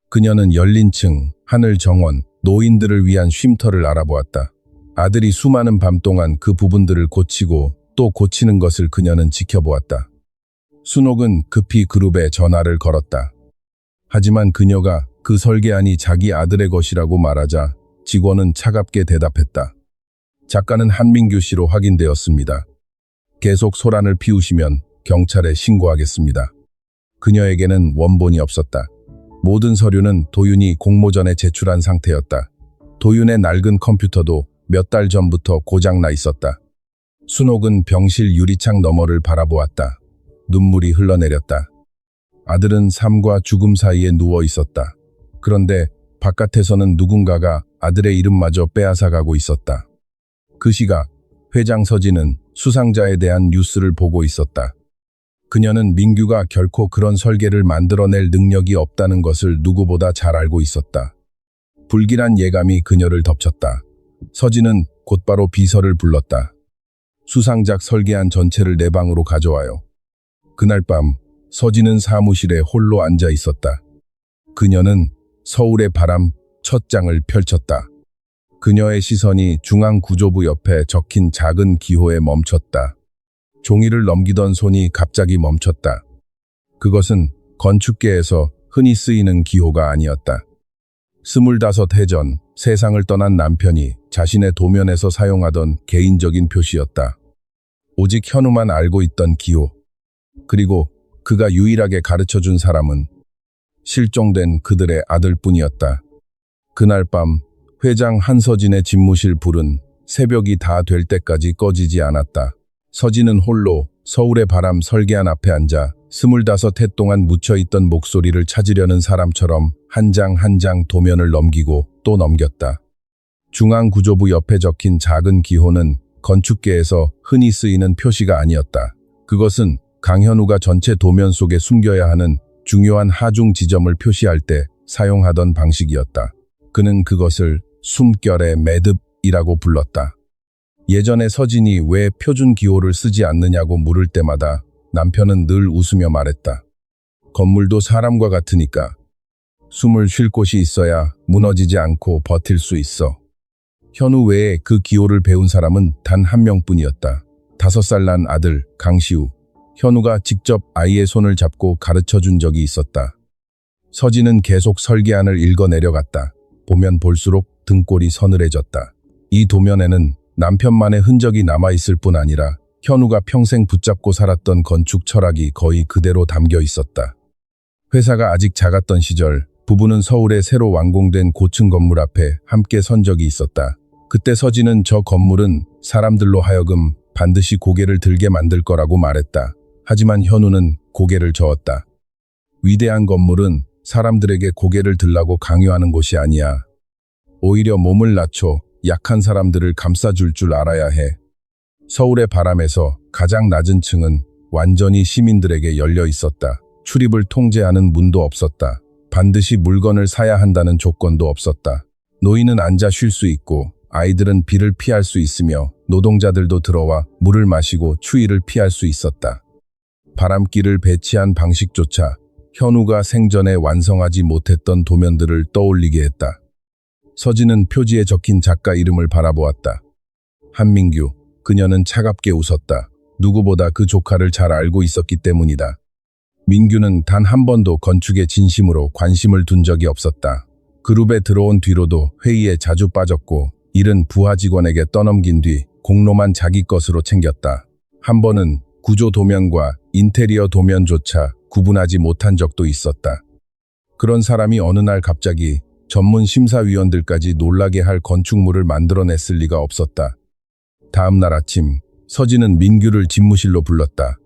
그녀는 열린 층, 하늘 정원, 노인들을 위한 쉼터를 알아보았다. 아들이 수많은 밤 동안 그 부분들을 고치고 또 고치는 것을 그녀는 지켜보았다. 순옥은 급히 그룹에 전화를 걸었다. 하지만 그녀가 그 설계안이 자기 아들의 것이라고 말하자 직원은 차갑게 대답했다. 작가는 한민규 씨로 확인되었습니다. 계속 소란을 피우시면 경찰에 신고하겠습니다. 그녀에게는 원본이 없었다. 모든 서류는 도윤이 공모전에 제출한 상태였다. 도윤의 낡은 컴퓨터도 몇 달 전부터 고장나 있었다. 순옥은 병실 유리창 너머를 바라보았다. 눈물이 흘러내렸다. 아들은 삶과 죽음 사이에 누워 있었다. 그런데 바깥에서는 누군가가 아들의 이름마저 빼앗아가고 있었다. 그 시각 회장 서진은 수상자에 대한 뉴스를 보고 있었다. 그녀는 민규가 결코 그런 설계를 만들어낼 능력이 없다는 것을 누구보다 잘 알고 있었다. 불길한 예감이 그녀를 덮쳤다. 서진은 곧바로 비서를 불렀다. 수상작 설계안 전체를 내 방으로 가져와요. 그날 밤 서진은 사무실에 홀로 앉아 있었다. 그녀는 서울의 바람 첫 장을 펼쳤다. 그녀의 시선이 중앙구조부 옆에 적힌 작은 기호에 멈췄다. 종이를 넘기던 손이 갑자기 멈췄다. 그것은 건축계에서 흔히 쓰이는 기호가 아니었다. 25해 전 세상을 떠난 남편이 자신의 도면에서 사용하던 개인적인 표시였다. 오직 현우만 알고 있던 기호. 그리고 그가 유일하게 가르쳐준 사람은 실종된 그들의 아들뿐이었다. 그날 밤 회장 한서진의 집무실 불은 새벽이 다 될 때까지 꺼지지 않았다. 서진은 홀로 서울의 바람 설계안 앞에 앉아 25해 동안 묻혀있던 목소리를 찾으려는 사람처럼 한 장 한 장 도면을 넘기고 또 넘겼다. 중앙구조부 옆에 적힌 작은 기호는 건축계에서 흔히 쓰이는 표시가 아니었다. 그것은 강현우가 전체 도면 속에 숨겨야 하는 중요한 하중 지점을 표시할 때 사용하던 방식이었다. 그는 그것을 숨결의 매듭이라고 불렀다. 예전에 서진이 왜 표준 기호를 쓰지 않느냐고 물을 때마다 남편은 늘 웃으며 말했다. 건물도 사람과 같으니까 숨을 쉴 곳이 있어야 무너지지 않고 버틸 수 있어. 현우 외에 그 기호를 배운 사람은 단 한 명뿐이었다. 5살 난 아들 강시우. 현우가 직접 아이의 손을 잡고 가르쳐준 적이 있었다. 서진은 계속 설계안을 읽어 내려갔다. 보면 볼수록 등골이 서늘해졌다. 이 도면에는 남편만의 흔적이 남아있을 뿐 아니라 현우가 평생 붙잡고 살았던 건축 철학이 거의 그대로 담겨 있었다. 회사가 아직 작았던 시절 부부는 서울의 새로 완공된 고층 건물 앞에 함께 선 적이 있었다. 그때 서진은 저 건물은 사람들로 하여금 반드시 고개를 들게 만들 거라고 말했다. 하지만 현우는 고개를 저었다. 위대한 건물은 사람들에게 고개를 들라고 강요하는 곳이 아니야. 오히려 몸을 낮춰 약한 사람들을 감싸줄 줄 알아야 해. 서울의 바람에서 가장 낮은 층은 완전히 시민들에게 열려 있었다. 출입을 통제하는 문도 없었다. 반드시 물건을 사야 한다는 조건도 없었다. 노인은 앉아 쉴 수 있고 아이들은 비를 피할 수 있으며 노동자들도 들어와 물을 마시고 추위를 피할 수 있었다. 바람길을 배치한 방식조차 현우가 생전에 완성하지 못했던 도면들을 떠올리게 했다. 서진은 표지에 적힌 작가 이름을 바라보았다. 한민규. 그녀는 차갑게 웃었다. 누구보다 그 조카를 잘 알고 있었기 때문이다. 민규는 단 한 번도 건축에 진심으로 관심을 둔 적이 없었다. 그룹에 들어온 뒤로도 회의에 자주 빠졌고 일은 부하 직원에게 떠넘긴 뒤 공로만 자기 것으로 챙겼다. 한 번은 구조 도면과 인테리어 도면조차 구분하지 못한 적도 있었다. 그런 사람이 어느 날 갑자기 전문 심사위원들까지 놀라게 할 건축물을 만들어냈을 리가 없었다. 다음 날 아침 서진은 민규를 집무실로 불렀다.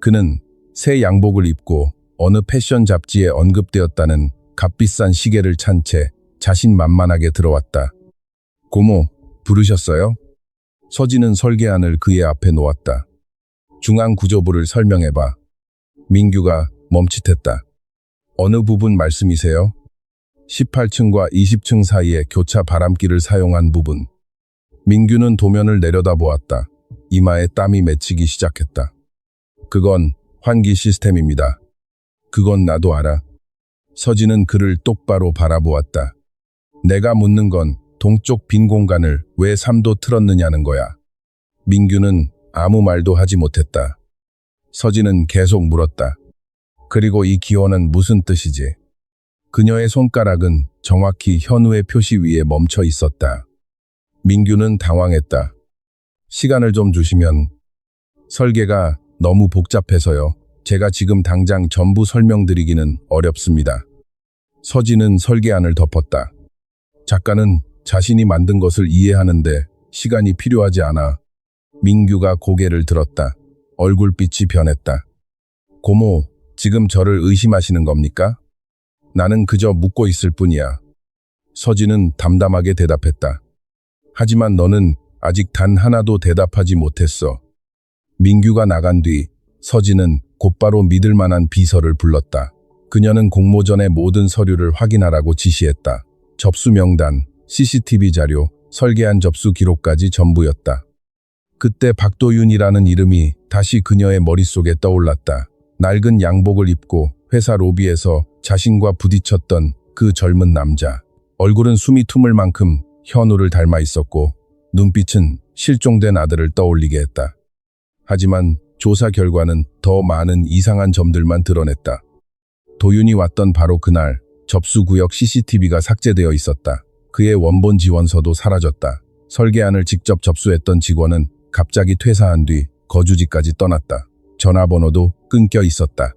그는 새 양복을 입고 어느 패션 잡지에 언급되었다는 값비싼 시계를 찬 채 자신만만하게 들어왔다. 고모, 부르셨어요? 서진은 설계안을 그의 앞에 놓았다. 중앙구조부를 설명해봐. 민규가 멈칫했다. 어느 부분 말씀이세요? 18층과 20층 사이에 교차 바람길을 사용한 부분. 민규는 도면을 내려다보았다. 이마에 땀이 맺히기 시작했다. 그건 환기 시스템입니다. 그건 나도 알아. 서진은 그를 똑바로 바라보았다. 내가 묻는 건 동쪽 빈 공간을 왜 3도 틀었느냐는 거야. 민규는 아무 말도 하지 못했다. 서진은 계속 물었다. 그리고 이 기호는 무슨 뜻이지? 그녀의 손가락은 정확히 현우의 표시 위에 멈춰 있었다. 민규는 당황했다. 시간을 좀 주시면. 설계가 너무 복잡해서요. 제가 지금 당장 전부 설명드리기는 어렵습니다. 서진은 설계안을 덮었다. 작가는 자신이 만든 것을 이해하는데 시간이 필요하지 않아. 민규가 고개를 들었다. 얼굴빛이 변했다. 고모, 지금 저를 의심하시는 겁니까? 나는 그저 묻고 있을 뿐이야. 서진은 담담하게 대답했다. 하지만 너는 아직 단 하나도 대답하지 못했어. 민규가 나간 뒤 서진은 곧바로 믿을 만한 비서를 불렀다. 그녀는 공모전의 모든 서류를 확인하라고 지시했다. 접수 명단, CCTV 자료, 설계한 접수 기록까지 전부였다. 그때 박도윤이라는 이름이 다시 그녀의 머릿속에 떠올랐다. 낡은 양복을 입고 회사 로비에서 자신과 부딪혔던 그 젊은 남자. 얼굴은 숨이 틔을 만큼 현우를 닮아 있었고 눈빛은 실종된 아들을 떠올리게 했다. 하지만 조사 결과는 더 많은 이상한 점들만 드러냈다. 도윤이 왔던 바로 그날 접수구역 CCTV가 삭제되어 있었다. 그의 원본 지원서도 사라졌다. 설계안을 직접 접수했던 직원은 갑자기 퇴사한 뒤 거주지까지 떠났다. 전화번호도 끊겨 있었다.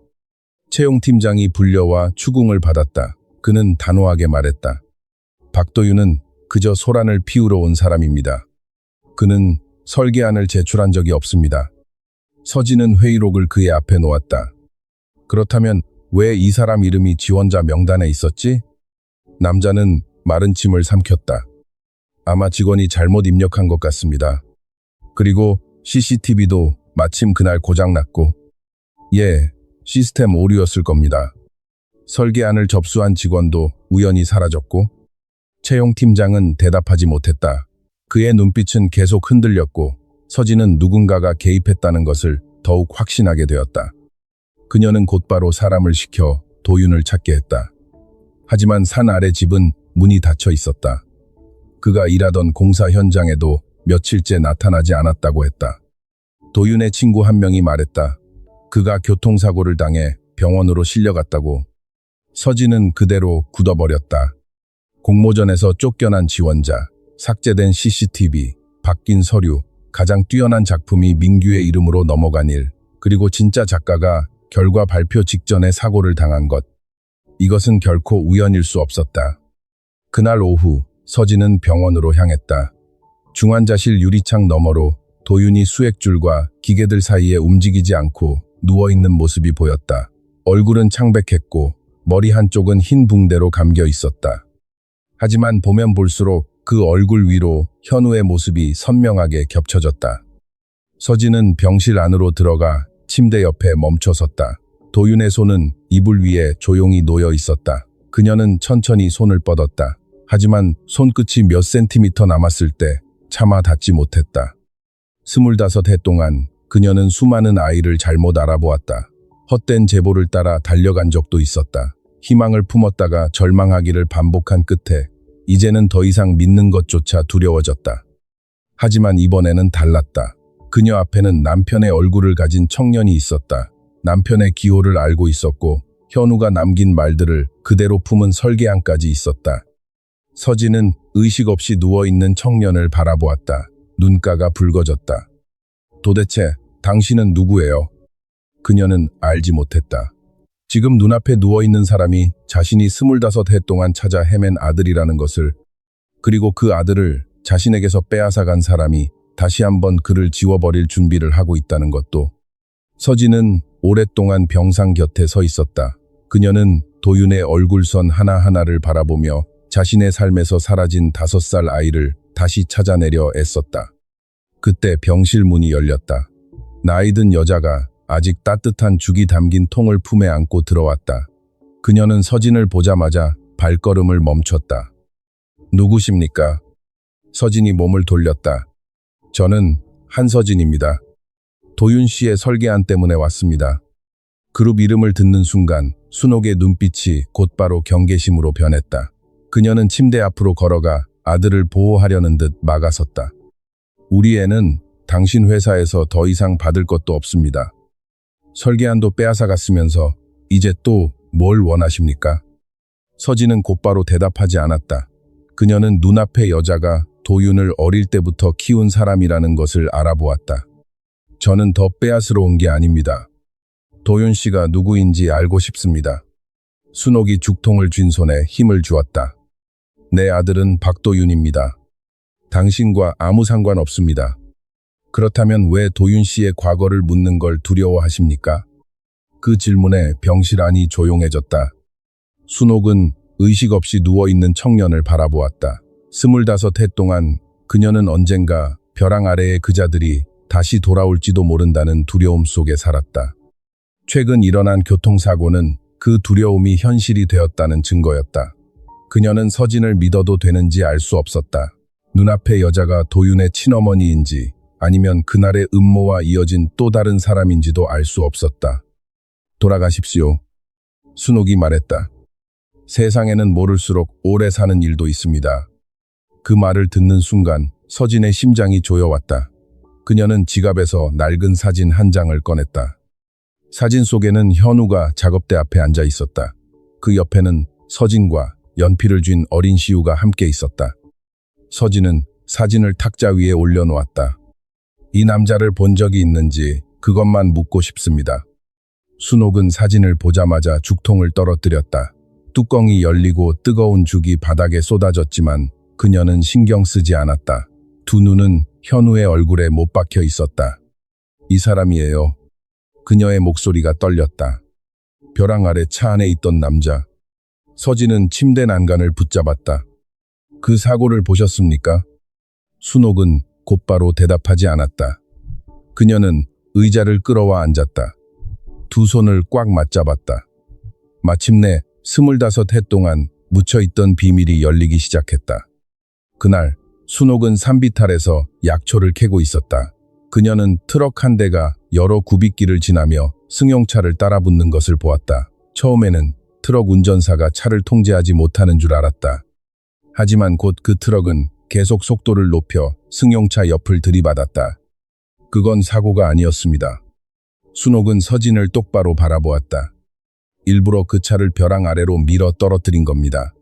채용 팀장이 불려와 추궁을 받았다. 그는 단호하게 말했다. 박도윤은 그저 소란을 피우러 온 사람입니다. 그는 설계안을 제출한 적이 없습니다. 서진은 회의록을 그의 앞에 놓았다. 그렇다면 왜 이 사람 이름이 지원자 명단에 있었지? 남자는 마른 침을 삼켰다. 아마 직원이 잘못 입력한 것 같습니다. 그리고 CCTV도 마침 그날 고장났고, 예, 시스템 오류였을 겁니다. 설계안을 접수한 직원도 우연히 사라졌고, 채용 팀장은 대답하지 못했다. 그의 눈빛은 계속 흔들렸고, 서진은 누군가가 개입했다는 것을 더욱 확신하게 되었다. 그녀는 곧바로 사람을 시켜 도윤을 찾게 했다. 하지만 산 아래 집은 문이 닫혀 있었다. 그가 일하던 공사 현장에도 며칠째 나타나지 않았다고 했다. 도윤의 친구 한 명이 말했다. 그가 교통사고를 당해 병원으로 실려갔다고. 서진은 그대로 굳어버렸다. 공모전에서 쫓겨난 지원자, 삭제된 CCTV, 바뀐 서류, 가장 뛰어난 작품이 민규의 이름으로 넘어간 일, 그리고 진짜 작가가 결과 발표 직전에 사고를 당한 것. 이것은 결코 우연일 수 없었다. 그날 오후 서진은 병원으로 향했다. 중환자실 유리창 너머로 도윤이 수액줄과 기계들 사이에 움직이지 않고 누워있는 모습이 보였다. 얼굴은 창백했고 머리 한쪽은 흰 붕대로 감겨 있었다. 하지만 보면 볼수록 그 얼굴 위로 현우의 모습이 선명하게 겹쳐졌다. 서진은 병실 안으로 들어가 침대 옆에 멈춰섰다. 도윤의 손은 이불 위에 조용히 놓여 있었다. 그녀는 천천히 손을 뻗었다. 하지만 손끝이 몇 센티미터 남았을 때 차마 닿지 못했다. 25해 동안 그녀는 수많은 아이를 잘못 알아보았다. 헛된 제보를 따라 달려간 적도 있었다. 희망을 품었다가 절망하기를 반복한 끝에 이제는 더 이상 믿는 것조차 두려워졌다. 하지만 이번에는 달랐다. 그녀 앞에는 남편의 얼굴을 가진 청년이 있었다. 남편의 기호를 알고 있었고 현우가 남긴 말들을 그대로 품은 설계안까지 있었다. 서진은 의식 없이 누워있는 청년을 바라보았다. 눈가가 붉어졌다. 도대체 당신은 누구예요? 그녀는 알지 못했다. 지금 눈앞에 누워있는 사람이 자신이 25해 동안 찾아 헤맨 아들이라는 것을, 그리고 그 아들을 자신에게서 빼앗아간 사람이 다시 한번 그를 지워버릴 준비를 하고 있다는 것도. 서진은 오랫동안 병상 곁에 서 있었다. 그녀는 도윤의 얼굴선 하나하나를 바라보며 자신의 삶에서 사라진 5살 아이를 다시 찾아내려 애썼다. 그때 병실 문이 열렸다. 나이든 여자가 아직 따뜻한 죽이 담긴 통을 품에 안고 들어왔다. 그녀는 서진을 보자마자 발걸음을 멈췄다. 누구십니까? 서진이 몸을 돌렸다. 저는 한서진입니다. 도윤 씨의 설계안 때문에 왔습니다. 그룹 이름을 듣는 순간 순옥의 눈빛이 곧바로 경계심으로 변했다. 그녀는 침대 앞으로 걸어가 아들을 보호하려는 듯 막아섰다. 우리 애는 당신 회사에서 더 이상 받을 것도 없습니다. 설계안도 빼앗아갔으면서 이제 또 뭘 원하십니까? 서진은 곧바로 대답하지 않았다. 그녀는 눈앞의 여자가 도윤을 어릴 때부터 키운 사람이라는 것을 알아보았다. 저는 더 빼앗으러 온 게 아닙니다. 도윤 씨가 누구인지 알고 싶습니다. 순옥이 죽통을 쥔 손에 힘을 주었다. 내 아들은 박도윤입니다. 당신과 아무 상관없습니다. 그렇다면 왜 도윤 씨의 과거를 묻는 걸 두려워하십니까? 그 질문에 병실안이 조용해졌다. 순옥은 의식 없이 누워있는 청년을 바라보았다. 25해 동안 그녀는 언젠가 벼랑 아래의 그자들이 다시 돌아올지도 모른다는 두려움 속에 살았다. 최근 일어난 교통사고는 그 두려움이 현실이 되었다는 증거였다. 그녀는 서진을 믿어도 되는지 알 수 없었다. 눈앞의 여자가 도윤의 친어머니인지 아니면 그날의 음모와 이어진 또 다른 사람인지도 알 수 없었다. 돌아가십시오. 순옥이 말했다. 세상에는 모를수록 오래 사는 일도 있습니다. 그 말을 듣는 순간 서진의 심장이 조여왔다. 그녀는 지갑에서 낡은 사진 한 장을 꺼냈다. 사진 속에는 현우가 작업대 앞에 앉아 있었다. 그 옆에는 서진과 연필을 쥔 어린 시우가 함께 있었다. 서진은 사진을 탁자 위에 올려놓았다. 이 남자를 본 적이 있는지 그것만 묻고 싶습니다. 순옥은 사진을 보자마자 죽통을 떨어뜨렸다. 뚜껑이 열리고 뜨거운 죽이 바닥에 쏟아졌지만 그녀는 신경 쓰지 않았다. 두 눈은 현우의 얼굴에 못 박혀 있었다. 이 사람이에요. 그녀의 목소리가 떨렸다. 벼랑 아래 차 안에 있던 남자. 서진은 침대 난간을 붙잡았다. 그 사고를 보셨습니까? 순옥은 곧바로 대답하지 않았다. 그녀는 의자를 끌어와 앉았다. 두 손을 꽉 맞잡았다. 마침내 25해 동안 묻혀있던 비밀이 열리기 시작했다. 그날 순옥은 산비탈에서 약초를 캐고 있었다. 그녀는 트럭 한 대가 여러 굽이길을 지나며 승용차를 따라붙는 것을 보았다. 처음에는 트럭 운전사가 차를 통제하지 못하는 줄 알았다. 하지만 곧 그 트럭은 계속 속도를 높여 승용차 옆을 들이받았다. 그건 사고가 아니었습니다. 순옥은 서진을 똑바로 바라보았다. 일부러 그 차를 벼랑 아래로 밀어 떨어뜨린 겁니다.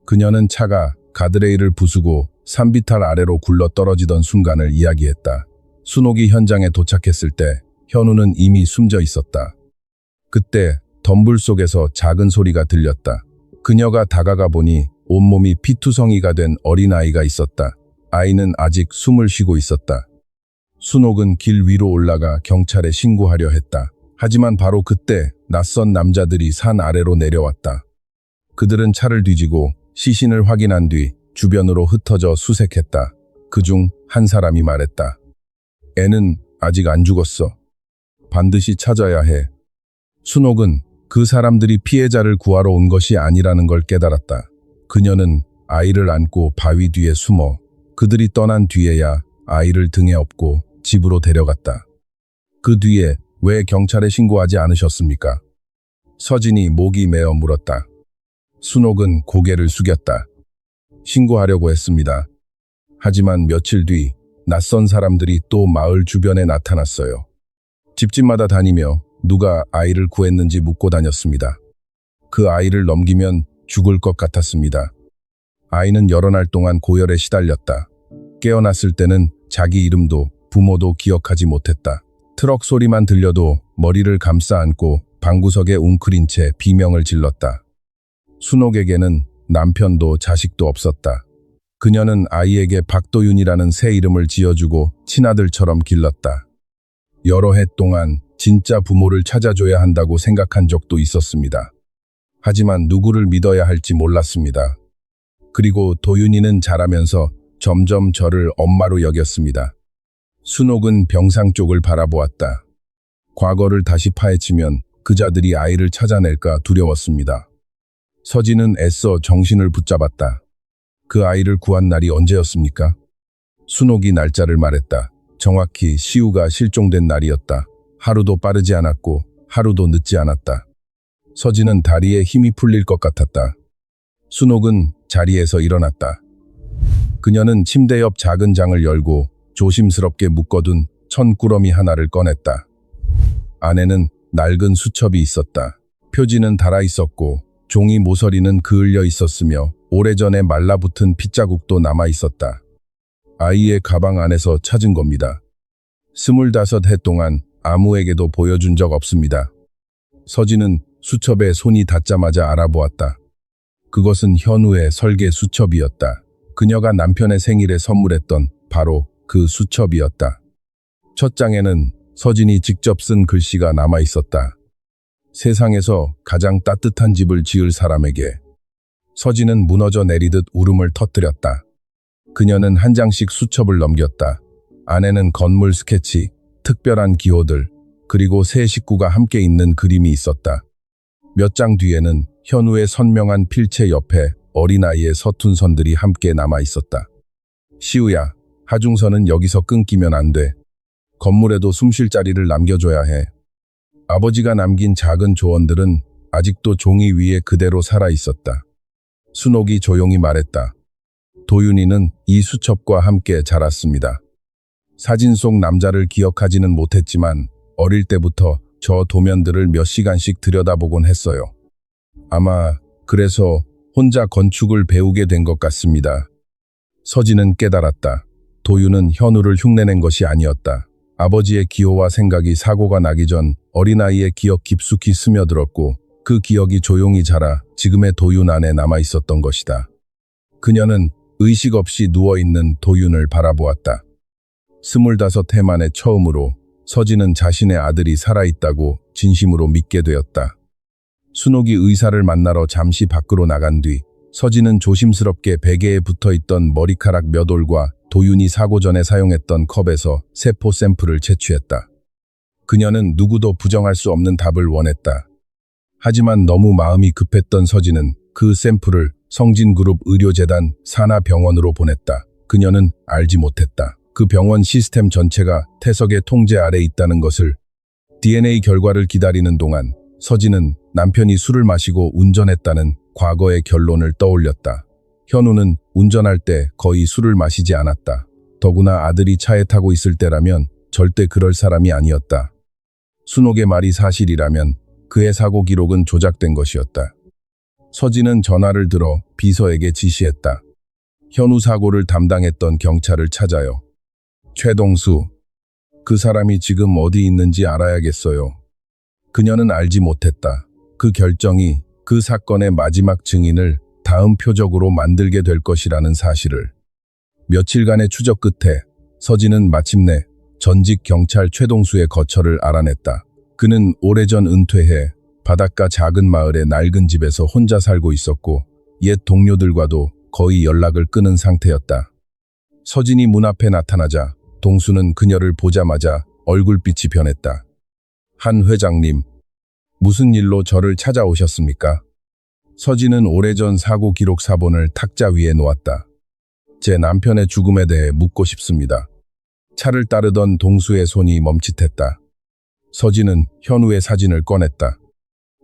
그녀는 차가 가드레일을 부수고 산비탈 아래로 굴러 떨어지던 순간을 이야기했다. 순옥이 현장에 도착했을 때 현우는 이미 숨져 있었다. 그때 덤불 속에서 작은 소리가 들렸다. 그녀가 다가가 보니 온몸이 피투성이가 된 어린아이가 있었다. 아이는 아직 숨을 쉬고 있었다. 순옥은 길 위로 올라가 경찰에 신고하려 했다. 하지만 바로 그때 낯선 남자들이 산 아래로 내려왔다. 그들은 차를 뒤지고 시신을 확인한 뒤 주변으로 흩어져 수색했다. 그중 한 사람이 말했다. 애는 아직 안 죽었어. 반드시 찾아야 해. 순옥은 그 사람들이 피해자를 구하러 온 것이 아니라는 걸 깨달았다. 그녀는 아이를 안고 바위 뒤에 숨어 그들이 떠난 뒤에야 아이를 등에 업고 집으로 데려갔다. 그 뒤에 왜 경찰에 신고하지 않으셨습니까? 서진이 목이 메어 물었다. 순옥은 고개를 숙였다. 신고하려고 했습니다. 하지만 며칠 뒤 낯선 사람들이 또 마을 주변에 나타났어요. 집집마다 다니며 누가 아이를 구했는지 묻고 다녔습니다. 그 아이를 넘기면 죽을 것 같았습니다. 아이는 여러 날 동안 고열에 시달렸다. 깨어났을 때는 자기 이름도 부모도 기억하지 못했다. 트럭 소리만 들려도 머리를 감싸 안고 방구석에 웅크린 채 비명을 질렀다. 순옥에게는 남편도 자식도 없었다. 그녀는 아이에게 박도윤이라는 새 이름을 지어주고 친아들처럼 길렀다. 여러 해 동안 진짜 부모를 찾아줘야 한다고 생각한 적도 있었습니다. 하지만 누구를 믿어야 할지 몰랐습니다. 그리고 도윤이는 자라면서 점점 저를 엄마로 여겼습니다. 순옥은 병상 쪽을 바라보았다. 과거를 다시 파헤치면 그자들이 아이를 찾아낼까 두려웠습니다. 서진은 애써 정신을 붙잡았다. 그 아이를 구한 날이 언제였습니까? 순옥이 날짜를 말했다. 정확히 시우가 실종된 날이었다. 하루도 빠르지 않았고 하루도 늦지 않았다. 서진은 다리에 힘이 풀릴 것 같았다. 순옥은 자리에서 일어났다. 그녀는 침대 옆 작은 장을 열고 조심스럽게 묶어둔 천꾸러미 하나를 꺼냈다. 안에는 낡은 수첩이 있었다. 표지는 달아있었고 종이 모서리는 그을려 있었으며 오래전에 말라붙은 핏자국도 남아있었다. 아이의 가방 안에서 찾은 겁니다. 25해 동안 아무에게도 보여준 적 없습니다. 서진은 수첩에 손이 닿자마자 알아보았다. 그것은 현우의 설계 수첩이었다. 그녀가 남편의 생일에 선물했던 바로 그 수첩이었다. 첫 장에는 서진이 직접 쓴 글씨가 남아 있었다. 세상에서 가장 따뜻한 집을 지을 사람에게. 서진은 무너져 내리듯 울음을 터뜨렸다. 그녀는 한 장씩 수첩을 넘겼다. 안에는 건물 스케치, 특별한 기호들, 그리고 세 식구가 함께 있는 그림이 있었다. 몇 장 뒤에는 현우의 선명한 필체 옆에 어린아이의 서툰 선들이 함께 남아 있었다. 시우야, 하중선은 여기서 끊기면 안 돼. 건물에도 숨 쉴 자리를 남겨줘야 해. 아버지가 남긴 작은 조언들은 아직도 종이 위에 그대로 살아 있었다. 순옥이 조용히 말했다. 도윤이는 이 수첩과 함께 자랐습니다. 사진 속 남자를 기억하지는 못했지만 어릴 때부터 저 도면들을 몇 시간씩 들여다보곤 했어요. 아마 그래서 혼자 건축을 배우게 된 것 같습니다. 서진은 깨달았다. 도윤은 현우를 흉내낸 것이 아니었다. 아버지의 기호와 생각이 사고가 나기 전 어린아이의 기억 깊숙이 스며들었고 그 기억이 조용히 자라 지금의 도윤 안에 남아 있었던 것이다. 그녀는 의식 없이 누워있는 도윤을 바라보았다. 25해 만에 처음으로 서진은 자신의 아들이 살아있다고 진심으로 믿게 되었다. 순옥이 의사를 만나러 잠시 밖으로 나간 뒤 서진은 조심스럽게 베개에 붙어있던 머리카락 몇 올과 도윤이 사고 전에 사용했던 컵에서 세포 샘플을 채취했다. 그녀는 누구도 부정할 수 없는 답을 원했다. 하지만 너무 마음이 급했던 서진은 그 샘플을 성진그룹 의료재단 산하병원으로 보냈다. 그녀는 알지 못했다. 그 병원 시스템 전체가 태석의 통제 아래 있다는 것을. DNA 결과를 기다리는 동안 서진은 남편이 술을 마시고 운전했다는 과거의 결론을 떠올렸다. 현우는 운전할 때 거의 술을 마시지 않았다. 더구나 아들이 차에 타고 있을 때라면 절대 그럴 사람이 아니었다. 순옥의 말이 사실이라면 그의 사고 기록은 조작된 것이었다. 서진은 전화를 들어 비서에게 지시했다. 현우 사고를 담당했던 경찰을 찾아요. 최동수, 그 사람이 지금 어디 있는지 알아야겠어요. 그녀는 알지 못했다. 그 결정이 그 사건의 마지막 증인을 다음 표적으로 만들게 될 것이라는 사실을. 며칠간의 추적 끝에 서진은 마침내 전직 경찰 최동수의 거처를 알아냈다. 그는 오래전 은퇴해 바닷가 작은 마을의 낡은 집에서 혼자 살고 있었고 옛 동료들과도 거의 연락을 끊은 상태였다. 서진이 문 앞에 나타나자 동수는 그녀를 보자마자 얼굴빛이 변했다. 한 회장님, 무슨 일로 저를 찾아오셨습니까? 서진은 오래전 사고 기록 사본을 탁자 위에 놓았다. 제 남편의 죽음에 대해 묻고 싶습니다. 차를 따르던 동수의 손이 멈칫했다. 서진은 현우의 사진을 꺼냈다.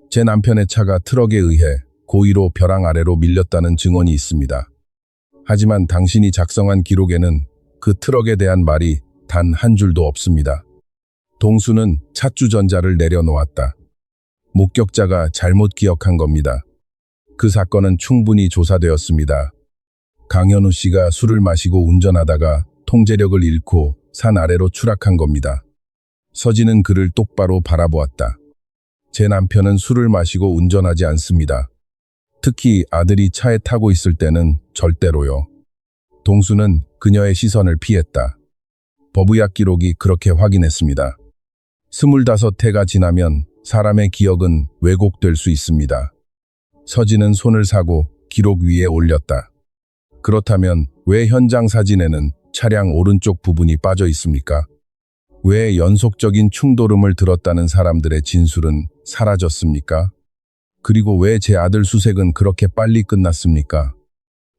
제 남편의 차가 트럭에 의해 고의로 벼랑 아래로 밀렸다는 증언이 있습니다. 하지만 당신이 작성한 기록에는 그 트럭에 대한 말이 단 한 줄도 없습니다. 동수는 찻주전자를 내려놓았다. 목격자가 잘못 기억한 겁니다. 그 사건은 충분히 조사되었습니다. 강현우 씨가 술을 마시고 운전하다가 통제력을 잃고 산 아래로 추락한 겁니다. 서진은 그를 똑바로 바라보았다. 제 남편은 술을 마시고 운전하지 않습니다. 특히 아들이 차에 타고 있을 때는 절대로요. 동수는 그녀의 시선을 피했다. 법의학 기록이 그렇게 확인했습니다. 25해가 지나면 사람의 기억은 왜곡될 수 있습니다. 서진은 손을 사고 기록 위에 올렸다. 그렇다면 왜 현장 사진에는 차량 오른쪽 부분이 빠져 있습니까? 왜 연속적인 충돌음을 들었다는 사람들의 진술은 사라졌습니까? 그리고 왜 제 아들 수색은 그렇게 빨리 끝났습니까?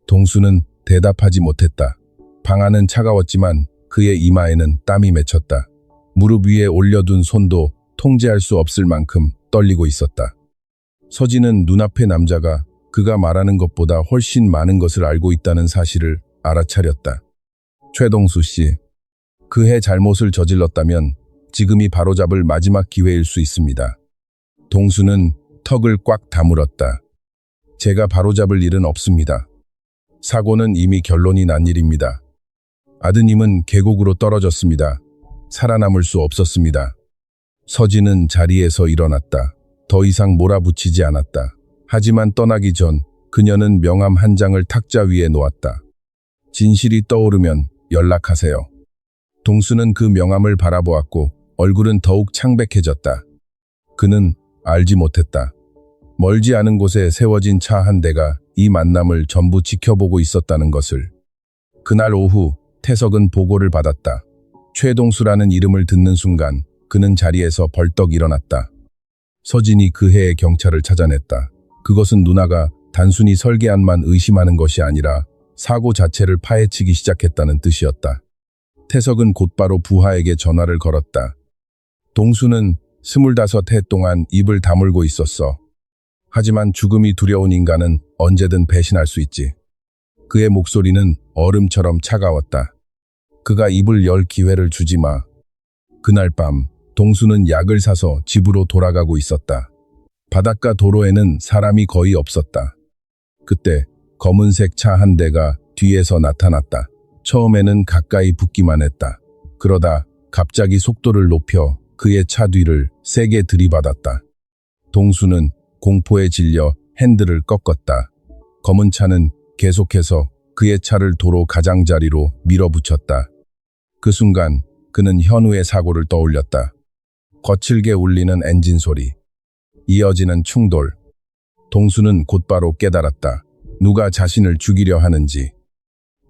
동수는 대답하지 못했다. 방 안은 차가웠지만 그의 이마에는 땀이 맺혔다. 무릎 위에 올려둔 손도 통제할 수 없을 만큼 떨리고 있었다. 서진은 눈앞의 남자가 그가 말하는 것보다 훨씬 많은 것을 알고 있다는 사실을 알아차렸다. 최동수 씨, 그해 잘못을 저질렀다면 지금이 바로잡을 마지막 기회일 수 있습니다. 동수는 턱을 꽉 다물었다. 제가 바로잡을 일은 없습니다. 사고는 이미 결론이 난 일입니다. 아드님은 계곡으로 떨어졌습니다. 살아남을 수 없었습니다. 서진은 자리에서 일어났다. 더 이상 몰아붙이지 않았다. 하지만 떠나기 전 그녀는 명함 한 장을 탁자 위에 놓았다. 진실이 떠오르면 연락하세요. 동수는 그 명함을 바라보았고 얼굴은 더욱 창백해졌다. 그는 알지 못했다. 멀지 않은 곳에 세워진 차 한 대가 이 만남을 전부 지켜보고 있었다는 것을. 그날 오후 태석은 보고를 받았다. 최동수라는 이름을 듣는 순간 그는 자리에서 벌떡 일어났다. 서진이 그 해에 경찰을 찾아냈다. 그것은 누나가 단순히 설계안만 의심하는 것이 아니라 사고 자체를 파헤치기 시작했다는 뜻이었다. 태석은 곧바로 부하에게 전화를 걸었다. 동수는 25해 동안 입을 다물고 있었어. 하지만 죽음이 두려운 인간은 언제든 배신할 수 있지. 그의 목소리는 얼음처럼 차가웠다. 그가 입을 열 기회를 주지 마. 그날 밤 동수는 약을 사서 집으로 돌아가고 있었다. 바닷가 도로에는 사람이 거의 없었다. 그때 검은색 차 한 대가 뒤에서 나타났다. 처음에는 가까이 붙기만 했다. 그러다 갑자기 속도를 높여 그의 차 뒤를 세게 들이받았다. 동수는 공포에 질려 핸들을 꺾었다. 검은 차는 계속해서 그의 차를 도로 가장자리로 밀어붙였다. 그 순간 그는 현우의 사고를 떠올렸다. 거칠게 울리는 엔진 소리, 이어지는 충돌. 동수는 곧바로 깨달았다. 누가 자신을 죽이려 하는지.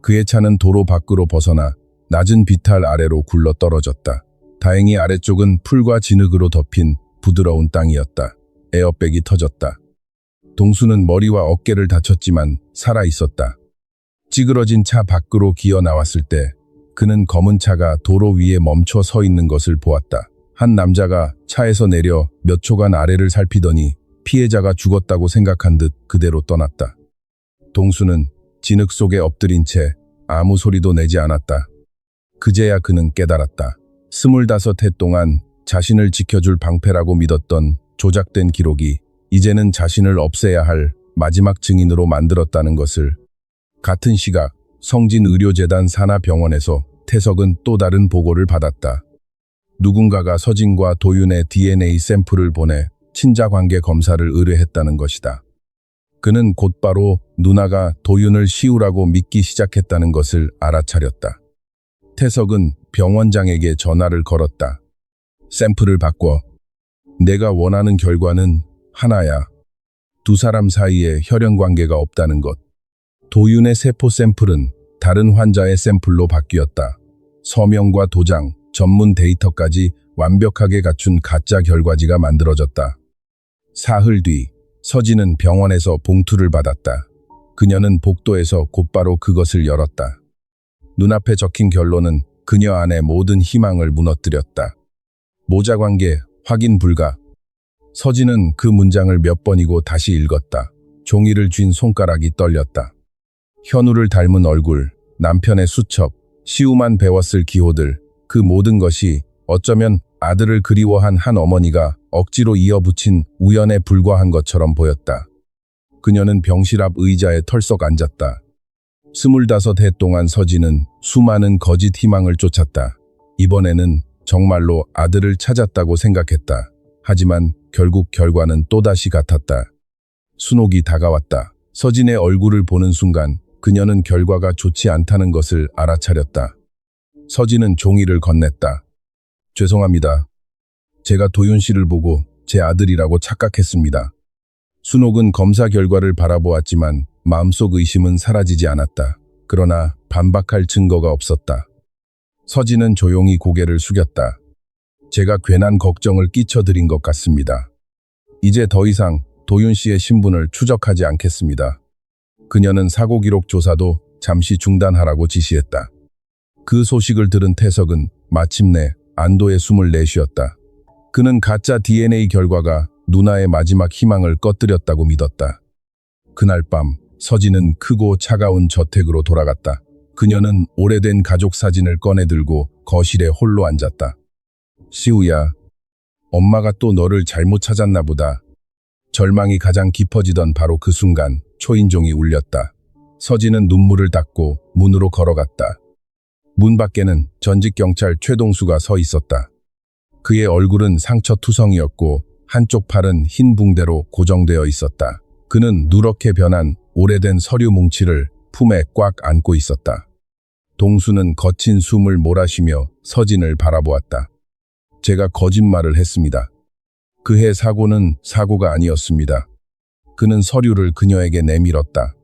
그의 차는 도로 밖으로 벗어나 낮은 비탈 아래로 굴러 떨어졌다. 다행히 아래쪽은 풀과 진흙으로 덮인 부드러운 땅이었다. 에어백이 터졌다. 동수는 머리와 어깨를 다쳤지만 살아있었다. 찌그러진 차 밖으로 기어 나왔을 때 그는 검은 차가 도로 위에 멈춰 서 있는 것을 보았다. 한 남자가 차에서 내려 몇 초간 아래를 살피더니 피해자가 죽었다고 생각한 듯 그대로 떠났다. 동수는 진흙 속에 엎드린 채 아무 소리도 내지 않았다. 그제야 그는 깨달았다. 25해 동안 자신을 지켜줄 방패라고 믿었던 조작된 기록이 이제는 자신을 없애야 할 마지막 증인으로 만들었다는 것을. 같은 시각 성진의료재단 산하병원에서 태석은 또 다른 보고를 받았다. 누군가가 서진과 도윤의 DNA 샘플을 보내 친자관계 검사를 의뢰했다는 것이다. 그는 곧바로 누나가 도윤을 시우라고 믿기 시작했다는 것을 알아차렸다. 태석은 병원장에게 전화를 걸었다. 샘플을 바꿔. 내가 원하는 결과는 하나야. 두 사람 사이에 혈연관계가 없다는 것. 도윤의 세포 샘플은 다른 환자의 샘플로 바뀌었다. 서명과 도장, 전문 데이터까지 완벽하게 갖춘 가짜 결과지가 만들어졌다. 사흘 뒤 서진은 병원에서 봉투를 받았다. 그녀는 복도에서 곧바로 그것을 열었다. 눈앞에 적힌 결론은 그녀 안의 모든 희망을 무너뜨렸다. 모자관계 확인 불가. 서진은 그 문장을 몇 번이고 다시 읽었다. 종이를 쥔 손가락이 떨렸다. 현우를 닮은 얼굴, 남편의 수첩, 시우만 배웠을 기호들, 그 모든 것이 어쩌면 아들을 그리워한 한 어머니가 억지로 이어붙인 우연에 불과한 것처럼 보였다. 그녀는 병실 앞 의자에 털썩 앉았다. 25해 동안 서진은 수많은 거짓 희망을 쫓았다. 이번에는 정말로 아들을 찾았다고 생각했다. 하지만 결국 결과는 또다시 같았다. 순옥이 다가왔다. 서진의 얼굴을 보는 순간 그녀는 결과가 좋지 않다는 것을 알아차렸다. 서진은 종이를 건넸다. 죄송합니다. 제가 도윤 씨를 보고 제 아들이라고 착각했습니다. 순옥은 검사 결과를 바라보았지만 마음속 의심은 사라지지 않았다. 그러나 반박할 증거가 없었다. 서진은 조용히 고개를 숙였다. 제가 괜한 걱정을 끼쳐드린 것 같습니다. 이제 더 이상 도윤 씨의 신분을 추적하지 않겠습니다. 그녀는 사고 기록 조사도 잠시 중단하라고 지시했다. 그 소식을 들은 태석은 마침내 안도의 숨을 내쉬었다. 그는 가짜 DNA 결과가 누나의 마지막 희망을 꺼뜨렸다고 믿었다. 그날 밤 서진은 크고 차가운 저택으로 돌아갔다. 그녀는 오래된 가족 사진을 꺼내들고 거실에 홀로 앉았다. 시우야, 엄마가 또 너를 잘못 찾았나 보다. 절망이 가장 깊어지던 바로 그 순간 초인종이 울렸다. 서진은 눈물을 닦고 문으로 걸어갔다. 문 밖에는 전직경찰 최동수가 서 있었다. 그의 얼굴은 상처투성이었고 한쪽 팔은 흰 붕대로 고정되어 있었다. 그는 누렇게 변한 오래된 서류 뭉치를 품에 꽉 안고 있었다. 동수는 거친 숨을 몰아쉬며 서진을 바라보았다. 제가 거짓말을 했습니다. 그해 사고는 사고가 아니었습니다. 그는 서류를 그녀에게 내밀었다.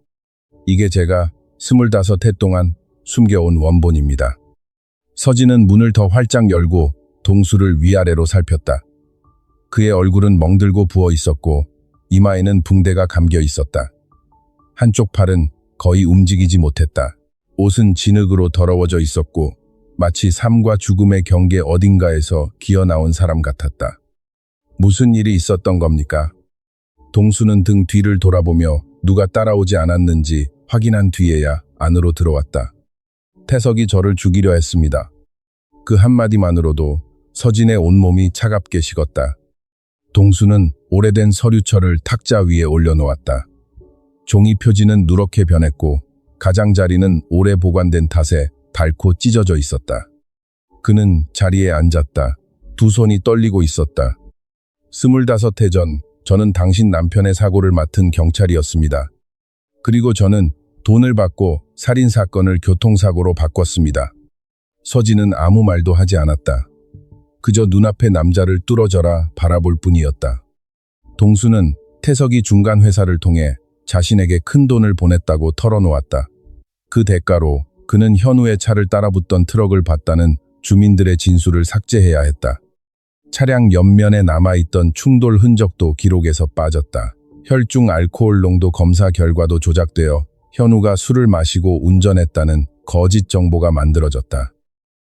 이게 제가 25해 동안 숨겨온 원본입니다. 서진은 문을 더 활짝 열고 동수를 위아래로 살폈다. 그의 얼굴은 멍들고 부어 있었고 이마에는 붕대가 감겨 있었다. 한쪽 팔은 거의 움직이지 못했다. 옷은 진흙으로 더러워져 있었고 마치 삶과 죽음의 경계 어딘가에서 기어나온 사람 같았다. 무슨 일이 있었던 겁니까? 동수는 등 뒤를 돌아보며 누가 따라오지 않았는지 확인한 뒤에야 안으로 들어왔다. 태석이 저를 죽이려 했습니다. 그 한마디만으로도 서진의 온몸이 차갑게 식었다. 동수는 오래된 서류철을 탁자 위에 올려놓았다. 종이 표지는 누렇게 변했고 가장자리는 오래 보관된 탓에 닳고 찢어져 있었다. 그는 자리에 앉았다. 두 손이 떨리고 있었다. 25해 전 저는 당신 남편의 사고를 맡은 경찰이었습니다. 그리고 저는 돈을 받고 살인사건을 교통사고로 바꿨습니다. 서진은 아무 말도 하지 않았다. 그저 눈앞의 남자를 뚫어져라 바라볼 뿐이었다. 동수는 태석이 중간 회사를 통해 자신에게 큰 돈을 보냈다고 털어놓았다. 그 대가로 그는 현우의 차를 따라붙던 트럭을 봤다는 주민들의 진술을 삭제해야 했다. 차량 옆면에 남아있던 충돌 흔적도 기록에서 빠졌다. 혈중 알코올 농도 검사 결과도 조작되어 현우가 술을 마시고 운전했다는 거짓 정보가 만들어졌다.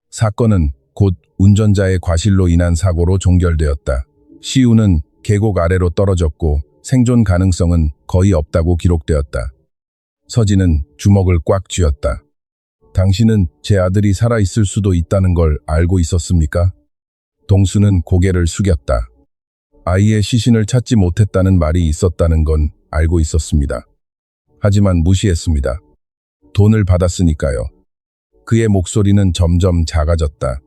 사건은 곧 운전자의 과실로 인한 사고로 종결되었다. 시우는 계곡 아래로 떨어졌고 생존 가능성은 거의 없다고 기록되었다. 서진은 주먹을 꽉 쥐었다. 당신은 제 아들이 살아있을 수도 있다는 걸 알고 있었습니까? 동수는 고개를 숙였다. 아이의 시신을 찾지 못했다는 말이 있었다는 건 알고 있었습니다. 하지만 무시했습니다. 돈을 받았으니까요. 그의 목소리는 점점 작아졌다.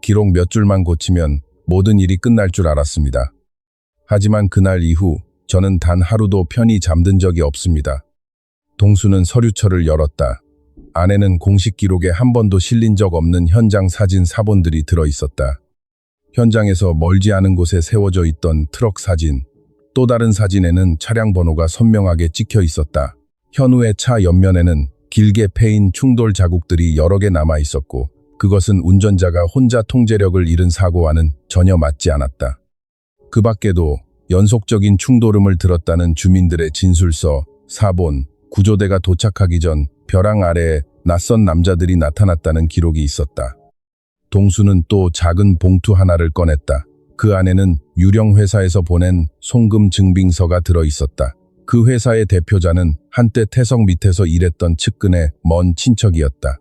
기록 몇 줄만 고치면 모든 일이 끝날 줄 알았습니다. 하지만 그날 이후 저는 단 하루도 편히 잠든 적이 없습니다. 동수는 서류철을 열었다. 안에는 공식 기록에 한 번도 실린 적 없는 현장 사진 사본들이 들어있었다. 현장에서 멀지 않은 곳에 세워져 있던 트럭 사진, 또 다른 사진에는 차량 번호가 선명하게 찍혀 있었다. 현우의 차 옆면에는 길게 패인 충돌 자국들이 여러 개 남아 있었고 그것은 운전자가 혼자 통제력을 잃은 사고와는 전혀 맞지 않았다. 그 밖에도 연속적인 충돌음을 들었다는 주민들의 진술서, 사본, 구조대가 도착하기 전 벼랑 아래에 낯선 남자들이 나타났다는 기록이 있었다. 동수는 또 작은 봉투 하나를 꺼냈다. 그 안에는 유령 회사에서 보낸 송금 증빙서가 들어있었다. 그 회사의 대표자는 한때 태석 밑에서 일했던 측근의 먼 친척이었다.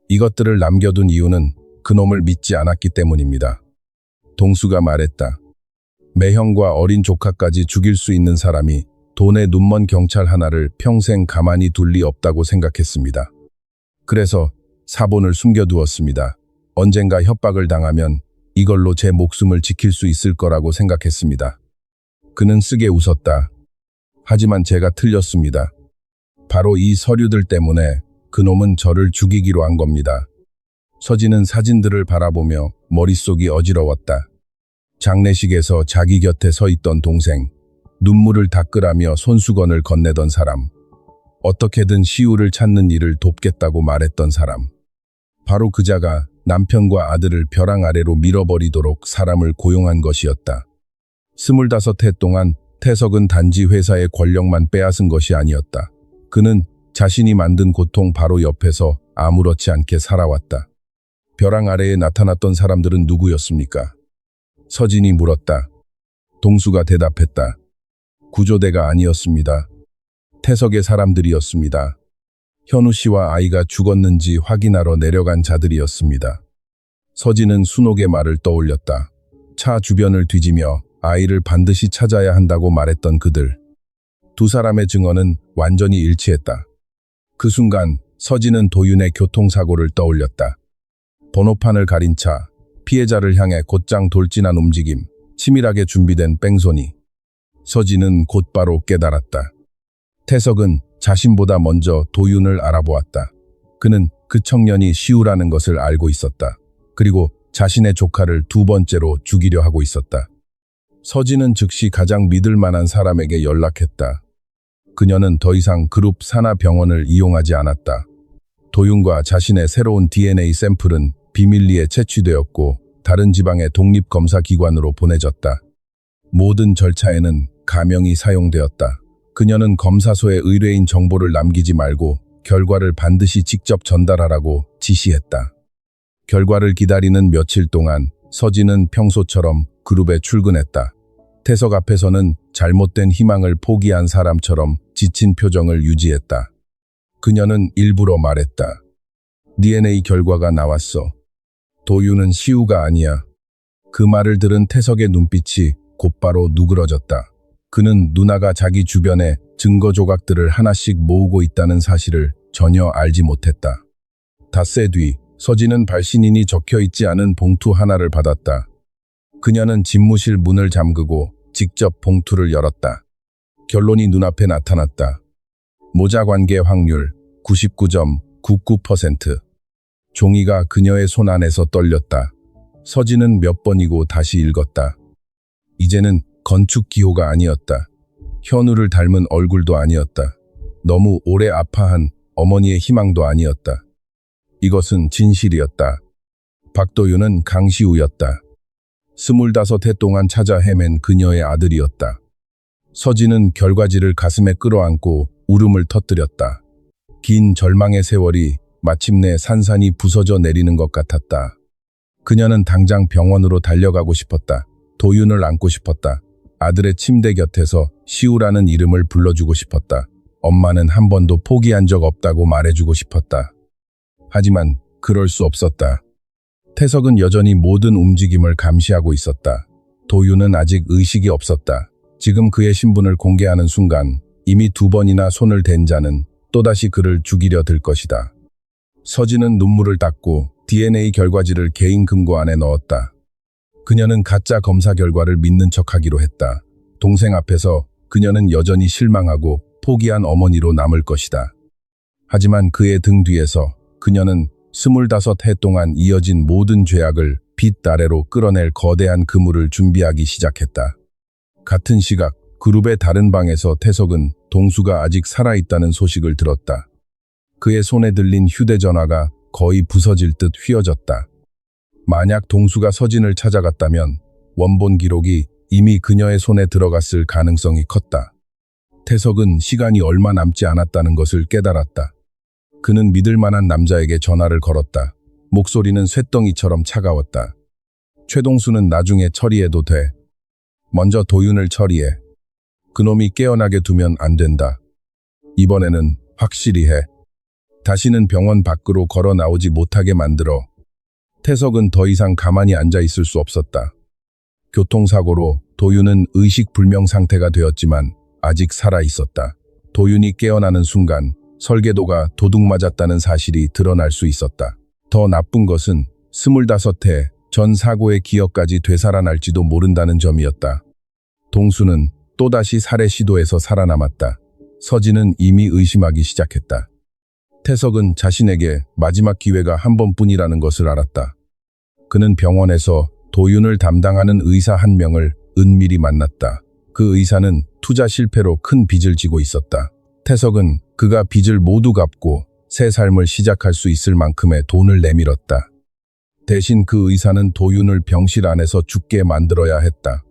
이것들을 남겨둔 이유는 그놈을 믿지 않았기 때문입니다. 동수가 말했다. 매형과 어린 조카까지 죽일 수 있는 사람이 돈에 눈먼 경찰 하나를 평생 가만히 둘 리 없다고 생각했습니다. 그래서 사본을 숨겨두었습니다. 언젠가 협박을 당하면 이걸로 제 목숨을 지킬 수 있을 거라고 생각했습니다. 그는 쓰게 웃었다. 하지만 제가 틀렸습니다. 바로 이 서류들 때문에 그놈은 저를 죽이기로 한 겁니다. 서진은 사진들을 바라보며 머릿속이 어지러웠다. 장례식에서 자기 곁에 서 있던 동생, 눈물을 닦으라며 손수건을 건네던 사람, 어떻게든 시우를 찾는 일을 돕겠다고 말했던 사람, 바로 그자가 남편과 아들을 벼랑 아래로 밀어버리도록 사람을 고용한 것이었다. 25해 동안 태석은 단지 회사의 권력만 빼앗은 것이 아니었다. 그는 자신이 만든 고통 바로 옆에서 아무렇지 않게 살아왔다. 벼랑 아래에 나타났던 사람들은 누구였습니까? 서진이 물었다. 동수가 대답했다. 구조대가 아니었습니다. 태석의 사람들이었습니다. 현우 씨와 아이가 죽었는지 확인하러 내려간 자들이었습니다. 서진은 순옥의 말을 떠올렸다. 차 주변을 뒤지며 아이를 반드시 찾아야 한다고 말했던 그들. 두 사람의 증언은 완전히 일치했다. 그 순간 서진은 도윤의 교통사고를 떠올렸다. 번호판을 가린 차, 피해자를 향해 곧장 돌진한 움직임, 치밀하게 준비된 뺑소니. 서진은 곧바로 깨달았다. 태석은 자신보다 먼저 도윤을 알아보았다. 그는 그 청년이 시우라는 것을 알고 있었다. 그리고 자신의 조카를 두 번째로 죽이려 하고 있었다. 서진은 즉시 가장 믿을 만한 사람에게 연락했다. 그녀는 더 이상 그룹 산하병원을 이용하지 않았다. 도윤과 자신의 새로운 DNA 샘플은 비밀리에 채취되었고 다른 지방의 독립검사기관으로 보내졌다. 모든 절차에는 가명이 사용되었다. 그녀는 검사소에 의뢰인 정보를 남기지 말고 결과를 반드시 직접 전달하라고 지시했다. 결과를 기다리는 며칠 동안 서진은 평소처럼 그룹에 출근했다. 태석 앞에서는 잘못된 희망을 포기한 사람처럼 지친 표정을 유지했다. 그녀는 일부러 말했다. DNA 결과가 나왔어. 도윤은 시우가 아니야. 그 말을 들은 태석의 눈빛이 곧바로 누그러졌다. 그는 누나가 자기 주변에 증거 조각들을 하나씩 모으고 있다는 사실을 전혀 알지 못했다. 닷새 뒤 서진은 발신인이 적혀있지 않은 봉투 하나를 받았다. 그녀는 집무실 문을 잠그고 직접 봉투를 열었다. 결론이 눈앞에 나타났다. 모자 관계 확률 99.99%. 종이가 그녀의 손 안에서 떨렸다. 서진은 몇 번이고 다시 읽었다. 이제는 건축 기호가 아니었다. 현우를 닮은 얼굴도 아니었다. 너무 오래 아파한 어머니의 희망도 아니었다. 이것은 진실이었다. 박도윤은 강시우였다. 25해 동안 찾아 헤맨 그녀의 아들이었다. 서진은 결과지를 가슴에 끌어안고 울음을 터뜨렸다. 긴 절망의 세월이 마침내 산산이 부서져 내리는 것 같았다. 그녀는 당장 병원으로 달려가고 싶었다. 도윤을 안고 싶었다. 아들의 침대 곁에서 시우라는 이름을 불러주고 싶었다. 엄마는 한 번도 포기한 적 없다고 말해주고 싶었다. 하지만 그럴 수 없었다. 태석은 여전히 모든 움직임을 감시하고 있었다. 도윤은 아직 의식이 없었다. 지금 그의 신분을 공개하는 순간 이미 2번이나 손을 댄 자는 또다시 그를 죽이려 들 것이다. 서진은 눈물을 닦고 DNA 결과지를 개인 금고 안에 넣었다. 그녀는 가짜 검사 결과를 믿는 척하기로 했다. 동생 앞에서 그녀는 여전히 실망하고 포기한 어머니로 남을 것이다. 하지만 그의 등 뒤에서 그녀는 25해 동안 이어진 모든 죄악을 빛 아래로 끌어낼 거대한 그물을 준비하기 시작했다. 같은 시각 그룹의 다른 방에서 태석은 동수가 아직 살아있다는 소식을 들었다. 그의 손에 들린 휴대전화가 거의 부서질 듯 휘어졌다. 만약 동수가 서진을 찾아갔다면 원본 기록이 이미 그녀의 손에 들어갔을 가능성이 컸다. 태석은 시간이 얼마 남지 않았다는 것을 깨달았다. 그는 믿을 만한 남자에게 전화를 걸었다. 목소리는 쇳덩이처럼 차가웠다. 최동수는 나중에 처리해도 돼. 먼저 도윤을 처리해. 그놈이 깨어나게 두면 안 된다. 이번에는 확실히 해. 다시는 병원 밖으로 걸어 나오지 못하게 만들어. 태석은 더 이상 가만히 앉아 있을 수 없었다. 교통사고로 도윤은 의식불명 상태가 되었지만 아직 살아 있었다. 도윤이 깨어나는 순간 설계도가 도둑 맞았다는 사실이 드러날 수 있었다. 더 나쁜 것은 25해 전 사고의 기억까지 되살아날지도 모른다는 점이었다. 동수는 또다시 살해 시도에서 살아남았다. 서진은 이미 의심하기 시작했다. 태석은 자신에게 마지막 기회가 한 번뿐이라는 것을 알았다. 그는 병원에서 도윤을 담당하는 의사 한 명을 은밀히 만났다. 그 의사는 투자 실패로 큰 빚을 지고 있었다. 태석은 그가 빚을 모두 갚고 새 삶을 시작할 수 있을 만큼의 돈을 내밀었다. 대신 그 의사는 도윤을 병실 안에서 죽게 만들어야 했다.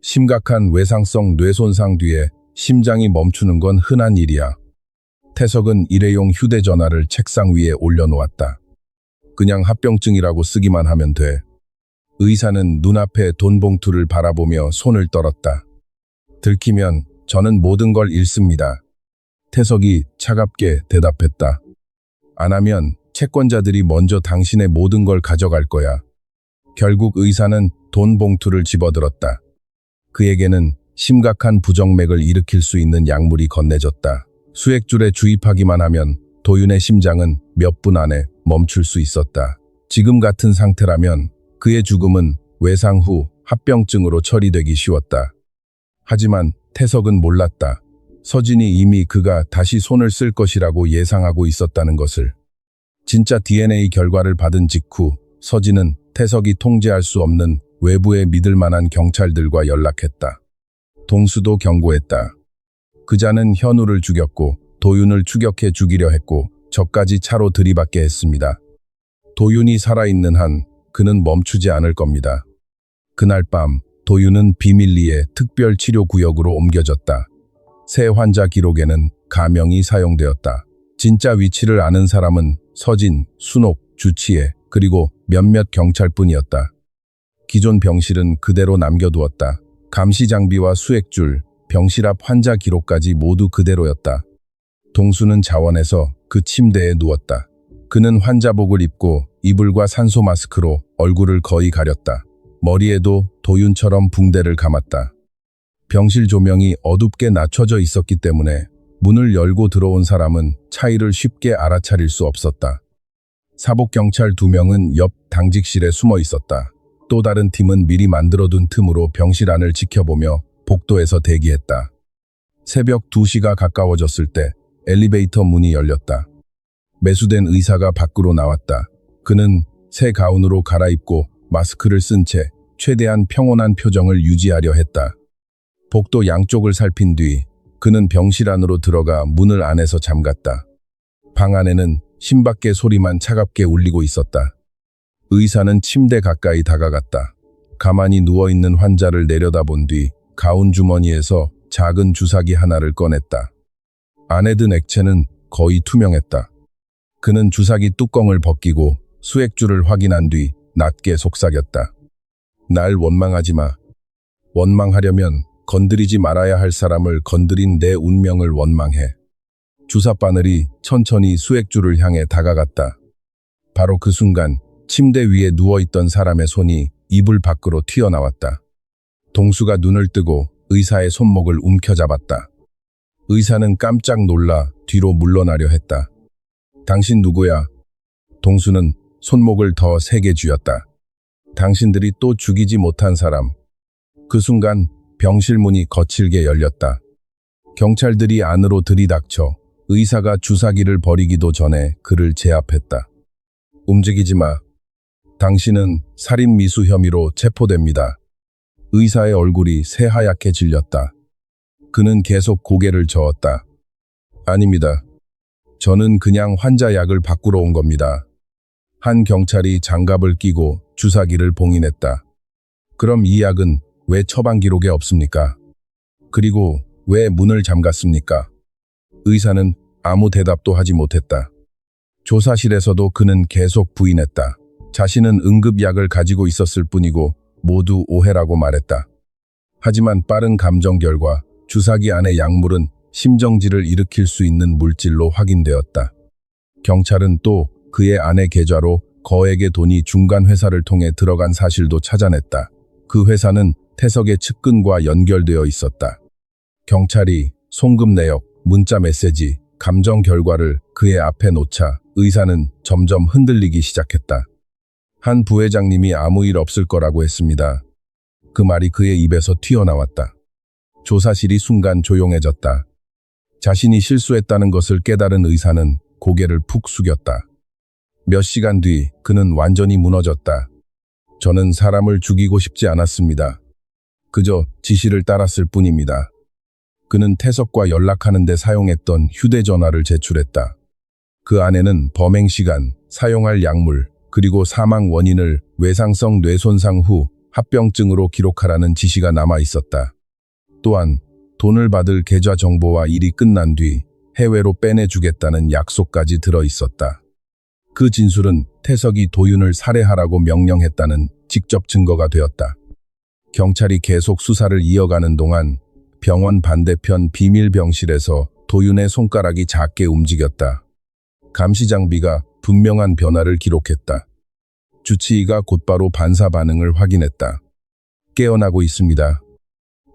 심각한 외상성 뇌손상 뒤에 심장이 멈추는 건 흔한 일이야. 태석은 일회용 휴대전화를 책상 위에 올려놓았다. 그냥 합병증이라고 쓰기만 하면 돼. 의사는 눈앞에 돈 봉투를 바라보며 손을 떨었다. 들키면 저는 모든 걸 잃습니다. 태석이 차갑게 대답했다. 안 하면 채권자들이 먼저 당신의 모든 걸 가져갈 거야. 결국 의사는 돈 봉투를 집어들었다. 그에게는 심각한 부정맥을 일으킬 수 있는 약물이 건네졌다. 수액줄에 주입하기만 하면 도윤의 심장은 몇 분 안에 멈출 수 있었다. 지금 같은 상태라면 그의 죽음은 외상 후 합병증으로 처리되기 쉬웠다. 하지만 태석은 몰랐다. 서진이 이미 그가 다시 손을 쓸 것이라고 예상하고 있었다는 것을. 진짜 DNA 결과를 받은 직후 서진은 태석이 통제할 수 없는 외부에 믿을 만한 경찰들과 연락했다. 동수도 경고했다. 그자는 현우를 죽였고 도윤을 추격해 죽이려 했고 저까지 차로 들이받게 했습니다. 도윤이 살아있는 한 그는 멈추지 않을 겁니다. 그날 밤 도윤은 비밀리에 특별치료구역으로 옮겨졌다. 새 환자 기록에는 가명이 사용되었다. 진짜 위치를 아는 사람은 서진, 순옥, 주치혜, 그리고 몇몇 경찰뿐이었다. 기존 병실은 그대로 남겨두었다. 감시 장비와 수액줄, 병실 앞 환자 기록까지 모두 그대로였다. 동수는 자원해서 그 침대에 누웠다. 그는 환자복을 입고 이불과 산소 마스크로 얼굴을 거의 가렸다. 머리에도 도윤처럼 붕대를 감았다. 병실 조명이 어둡게 낮춰져 있었기 때문에 문을 열고 들어온 사람은 차이를 쉽게 알아차릴 수 없었다. 사복경찰 2명은 옆 당직실에 숨어 있었다. 또 다른 팀은 미리 만들어둔 틈으로 병실 안을 지켜보며 복도에서 대기했다. 새벽 2시가 가까워졌을 때 엘리베이터 문이 열렸다. 매수된 의사가 밖으로 나왔다. 그는 새 가운으로 갈아입고 마스크를 쓴 채 최대한 평온한 표정을 유지하려 했다. 복도 양쪽을 살핀 뒤 그는 병실 안으로 들어가 문을 안에서 잠갔다. 방 안에는 심밖의 소리만 차갑게 울리고 있었다. 의사는 침대 가까이 다가갔다. 가만히 누워있는 환자를 내려다본 뒤 가운 주머니에서 작은 주사기 하나를 꺼냈다. 안에 든 액체는 거의 투명했다. 그는 주사기 뚜껑을 벗기고 수액줄을 확인한 뒤 낮게 속삭였다. 날 원망하지 마. 원망하려면 건드리지 말아야 할 사람을 건드린 내 운명을 원망해. 주사바늘이 천천히 수액줄을 향해 다가갔다. 바로 그 순간 침대 위에 누워있던 사람의 손이 이불 밖으로 튀어나왔다. 동수가 눈을 뜨고 의사의 손목을 움켜잡았다. 의사는 깜짝 놀라 뒤로 물러나려 했다. 당신 누구야? 동수는 손목을 더 세게 쥐었다. 당신들이 또 죽이지 못한 사람. 그 순간 병실 문이 거칠게 열렸다. 경찰들이 안으로 들이닥쳐 의사가 주사기를 버리기도 전에 그를 제압했다. 움직이지 마. 당신은 살인 미수 혐의로 체포됩니다. 의사의 얼굴이 새하얗게 질렸다. 그는 계속 고개를 저었다. 아닙니다. 저는 그냥 환자 약을 바꾸러 온 겁니다. 한 경찰이 장갑을 끼고 주사기를 봉인했다. 그럼 이 약은 왜 처방 기록에 없습니까? 그리고 왜 문을 잠갔습니까? 의사는 아무 대답도 하지 못했다. 조사실에서도 그는 계속 부인했다. 자신은 응급약을 가지고 있었을 뿐이고 모두 오해라고 말했다. 하지만 빠른 감정 결과 주사기 안의 약물은 심정지를 일으킬 수 있는 물질로 확인되었다. 경찰은 또 그의 아내 계좌로 거액의 돈이 중간 회사를 통해 들어간 사실도 찾아냈다. 그 회사는 태석의 측근과 연결되어 있었다. 경찰이 송금 내역, 문자 메시지, 감정 결과를 그의 앞에 놓자 의사는 점점 흔들리기 시작했다. 한 부회장님이 아무 일 없을 거라고 했습니다. 그 말이 그의 입에서 튀어나왔다. 조사실이 순간 조용해졌다. 자신이 실수했다는 것을 깨달은 의사는 고개를 푹 숙였다. 몇 시간 뒤 그는 완전히 무너졌다. 저는 사람을 죽이고 싶지 않았습니다. 그저 지시를 따랐을 뿐입니다. 그는 태석과 연락하는 데 사용했던 휴대전화를 제출했다. 그 안에는 범행 시간, 사용할 약물, 그리고 사망 원인을 외상성 뇌손상 후 합병증으로 기록하라는 지시가 남아 있었다. 또한 돈을 받을 계좌 정보와 일이 끝난 뒤 해외로 빼내주겠다는 약속까지 들어 있었다. 그 진술은 태석이 도윤을 살해하라고 명령했다는 직접 증거가 되었다. 경찰이 계속 수사를 이어가는 동안 병원 반대편 비밀 병실에서 도윤의 손가락이 작게 움직였다. 감시 장비가 분명한 변화를 기록했다. 주치의가 곧바로 반사 반응을 확인했다. 깨어나고 있습니다.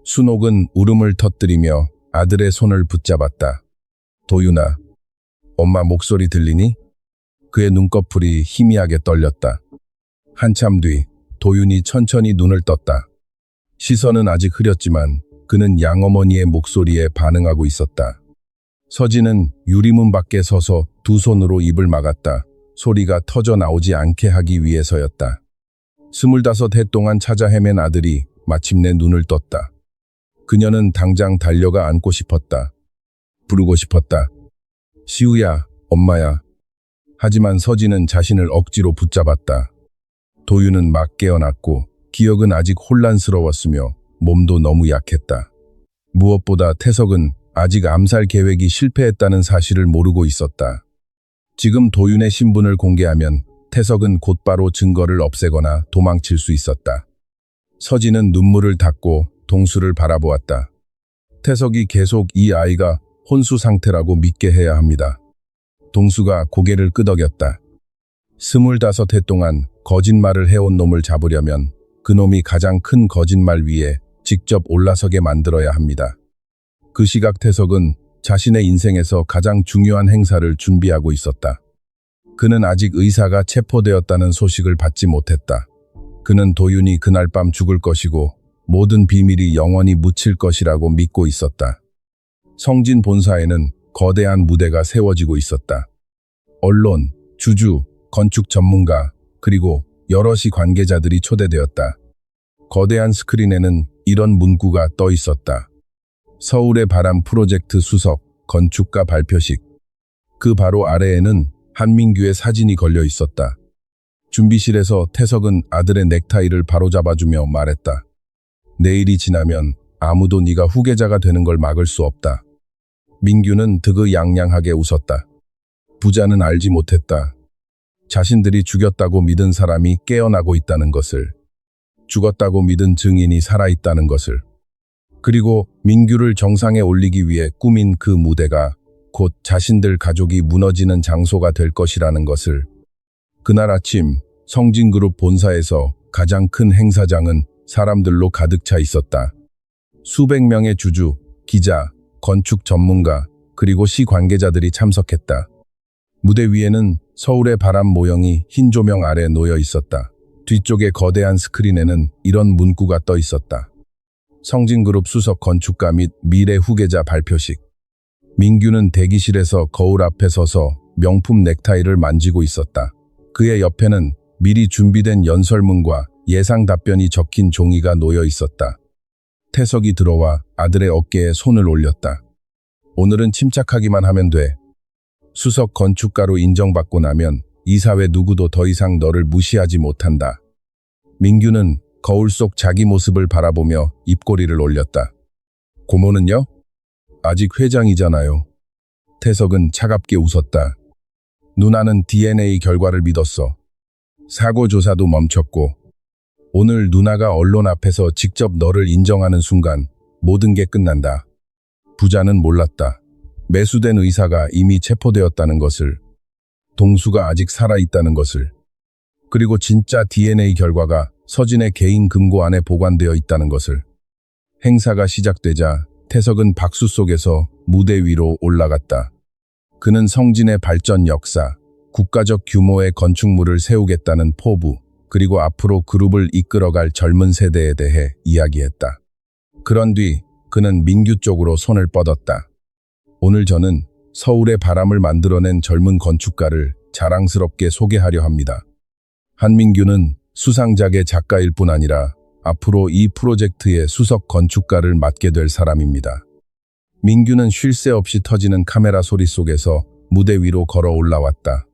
순옥은 울음을 터뜨리며 아들의 손을 붙잡았다. 도윤아, 엄마 목소리 들리니? 그의 눈꺼풀이 희미하게 떨렸다. 한참 뒤 도윤이 천천히 눈을 떴다. 시선은 아직 흐렸지만 그는 양어머니의 목소리에 반응하고 있었다. 서진은 유리문 밖에 서서 두 손으로 입을 막았다. 소리가 터져 나오지 않게 하기 위해서였다. 25해 동안 찾아 헤맨 아들이 마침내 눈을 떴다. 그녀는 당장 달려가 안고 싶었다. 부르고 싶었다. 시우야, 엄마야. 하지만 서진은 자신을 억지로 붙잡았다. 도윤은 막 깨어났고 기억은 아직 혼란스러웠으며 몸도 너무 약했다. 무엇보다 태석은 아직 암살 계획이 실패했다는 사실을 모르고 있었다. 지금 도윤의 신분을 공개하면 태석은 곧바로 증거를 없애거나 도망칠 수 있었다. 서진은 눈물을 닦고 동수를 바라보았다. 태석이 계속 이 아이가 혼수 상태라고 믿게 해야 합니다. 동수가 고개를 끄덕였다. 25해 동안 거짓말을 해온 놈을 잡으려면 그놈이 가장 큰 거짓말 위에 직접 올라서게 만들어야 합니다. 그 시각 태석은 자신의 인생에서 가장 중요한 행사를 준비하고 있었다. 그는 아직 의사가 체포되었다는 소식을 받지 못했다. 그는 도윤이 그날 밤 죽을 것이고 모든 비밀이 영원히 묻힐 것이라고 믿고 있었다. 성진 본사에는 거대한 무대가 세워지고 있었다. 언론, 주주, 건축 전문가, 그리고 여럿이 관계자들이 초대되었다. 거대한 스크린에는 이런 문구가 떠 있었다. 서울의 바람 프로젝트 수석, 건축가 발표식. 그 바로 아래에는 한민규의 사진이 걸려 있었다. 준비실에서 태석은 아들의 넥타이를 바로잡아주며 말했다. 내일이 지나면 아무도 네가 후계자가 되는 걸 막을 수 없다. 민규는 득의양양하게 웃었다. 부자는 알지 못했다. 자신들이 죽였다고 믿은 사람이 깨어나고 있다는 것을. 죽었다고 믿은 증인이 살아있다는 것을. 그리고 민규를 정상에 올리기 위해 꾸민 그 무대가 곧 자신들 가족이 무너지는 장소가 될 것이라는 것을. 그날 아침 성진그룹 본사에서 가장 큰 행사장은 사람들로 가득 차 있었다. 수백 명의 주주, 기자, 건축 전문가, 그리고 시 관계자들이 참석했다. 무대 위에는 서울의 바람 모형이 흰 조명 아래 놓여 있었다. 뒤쪽의 거대한 스크린에는 이런 문구가 떠 있었다. 성진그룹 수석 건축가 및 미래 후계자 발표식. 민규는 대기실에서 거울 앞에 서서 명품 넥타이를 만지고 있었다. 그의 옆에는 미리 준비된 연설문과 예상 답변이 적힌 종이가 놓여 있었다. 태석이 들어와 아들의 어깨에 손을 올렸다. 오늘은 침착하기만 하면 돼. 수석 건축가로 인정받고 나면 이 사회 누구도 더 이상 너를 무시하지 못한다. 민규는 거울 속 자기 모습을 바라보며 입꼬리를 올렸다. 고모는요? 아직 회장이잖아요. 태석은 차갑게 웃었다. 누나는 DNA 결과를 믿었어. 사고 조사도 멈췄고 오늘 누나가 언론 앞에서 직접 너를 인정하는 순간 모든 게 끝난다. 부자는 몰랐다. 매수된 의사가 이미 체포되었다는 것을. 동수가 아직 살아있다는 것을. 그리고 진짜 DNA 결과가 서진의 개인 금고 안에 보관되어 있다는 것을. 행사가 시작되자 태석은 박수 속에서 무대 위로 올라갔다. 그는 성진의 발전 역사, 국가적 규모의 건축물을 세우겠다는 포부, 그리고 앞으로 그룹을 이끌어갈 젊은 세대에 대해 이야기했다. 그런 뒤 그는 민규 쪽으로 손을 뻗었다. 오늘 저는 서울의 바람을 만들어낸 젊은 건축가를 자랑스럽게 소개하려 합니다. 한민규는 수상작의 작가일 뿐 아니라 앞으로 이 프로젝트의 수석 건축가를 맡게 될 사람입니다. 민규는 쉴 새 없이 터지는 카메라 소리 속에서 무대 위로 걸어 올라왔다.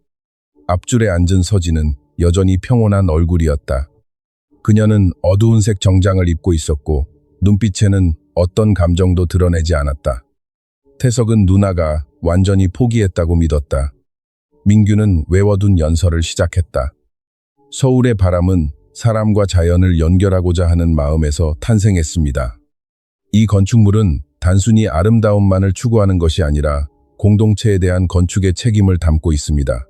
앞줄에 앉은 서진은 여전히 평온한 얼굴이었다. 그녀는 어두운 색 정장을 입고 있었고 눈빛에는 어떤 감정도 드러내지 않았다. 태석은 누나가 완전히 포기했다고 믿었다. 민규는 외워둔 연설을 시작했다. 서울의 바람은 사람과 자연을 연결하고자 하는 마음에서 탄생했습니다. 이 건축물은 단순히 아름다움만을 추구하는 것이 아니라 공동체에 대한 건축의 책임을 담고 있습니다.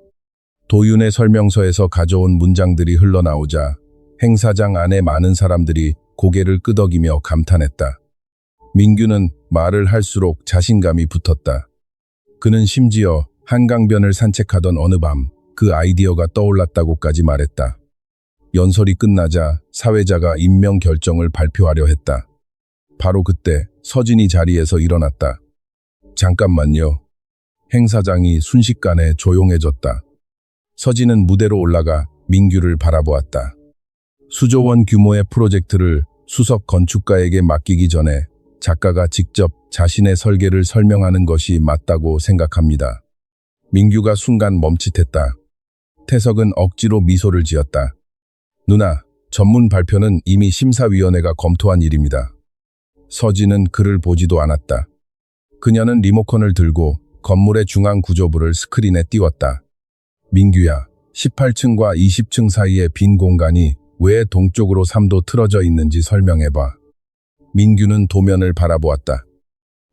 도윤의 설명서에서 가져온 문장들이 흘러나오자 행사장 안에 많은 사람들이 고개를 끄덕이며 감탄했다. 민규는 말을 할수록 자신감이 붙었다. 그는 심지어 한강변을 산책하던 어느 밤 그 아이디어가 떠올랐다고까지 말했다. 연설이 끝나자 사회자가 임명 결정을 발표하려 했다. 바로 그때 서진이 자리에서 일어났다. 잠깐만요. 행사장이 순식간에 조용해졌다. 서진은 무대로 올라가 민규를 바라보았다. 수조원 규모의 프로젝트를 수석 건축가에게 맡기기 전에 작가가 직접 자신의 설계를 설명하는 것이 맞다고 생각합니다. 민규가 순간 멈칫했다. 태석은 억지로 미소를 지었다. 누나, 전문 발표는 이미 심사위원회가 검토한 일입니다. 서진은 그를 보지도 않았다. 그녀는 리모컨을 들고 건물의 중앙 구조부를 스크린에 띄웠다. 민규야, 18층과 20층 사이의 빈 공간이 왜 동쪽으로 3도 틀어져 있는지 설명해봐. 민규는 도면을 바라보았다.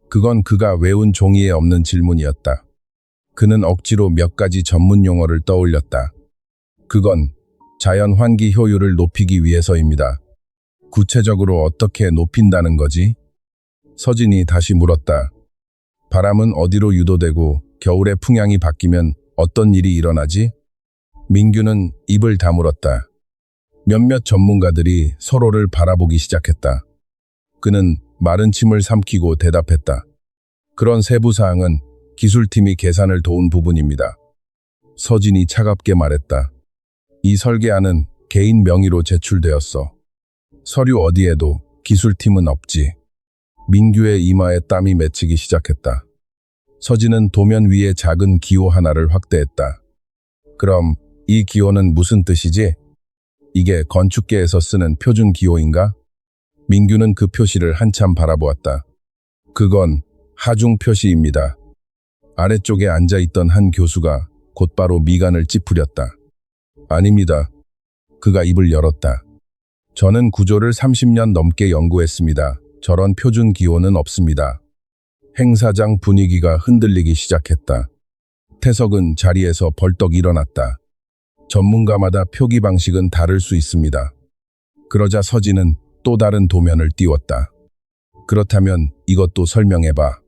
그건 그가 외운 종이에 없는 질문이었다. 그는 억지로 몇 가지 전문 용어를 떠올렸다. 그건 자연 환기 효율을 높이기 위해서입니다. 구체적으로 어떻게 높인다는 거지? 서진이 다시 물었다. 바람은 어디로 유도되고 겨울에 풍향이 바뀌면 어떤 일이 일어나지? 민규는 입을 다물었다. 몇몇 전문가들이 서로를 바라보기 시작했다. 그는 마른 침을 삼키고 대답했다. 그런 세부 사항은 기술팀이 계산을 도운 부분입니다. 서진이 차갑게 말했다. 이 설계안은 개인 명의로 제출되었어. 서류 어디에도 기술팀은 없지. 민규의 이마에 땀이 맺히기 시작했다. 서진은 도면 위에 작은 기호 하나를 확대했다. 그럼 이 기호는 무슨 뜻이지? 이게 건축계에서 쓰는 표준 기호인가? 민규는 그 표시를 한참 바라보았다. 그건 하중 표시입니다. 아래쪽에 앉아있던 한 교수가 곧바로 미간을 찌푸렸다. 아닙니다. 그가 입을 열었다. 저는 구조를 30년 넘게 연구했습니다. 저런 표준 기호는 없습니다. 행사장 분위기가 흔들리기 시작했다. 태석은 자리에서 벌떡 일어났다. 전문가마다 표기 방식은 다를 수 있습니다. 그러자 서진은 또 다른 도면을 띄웠다. 그렇다면 이것도 설명해봐.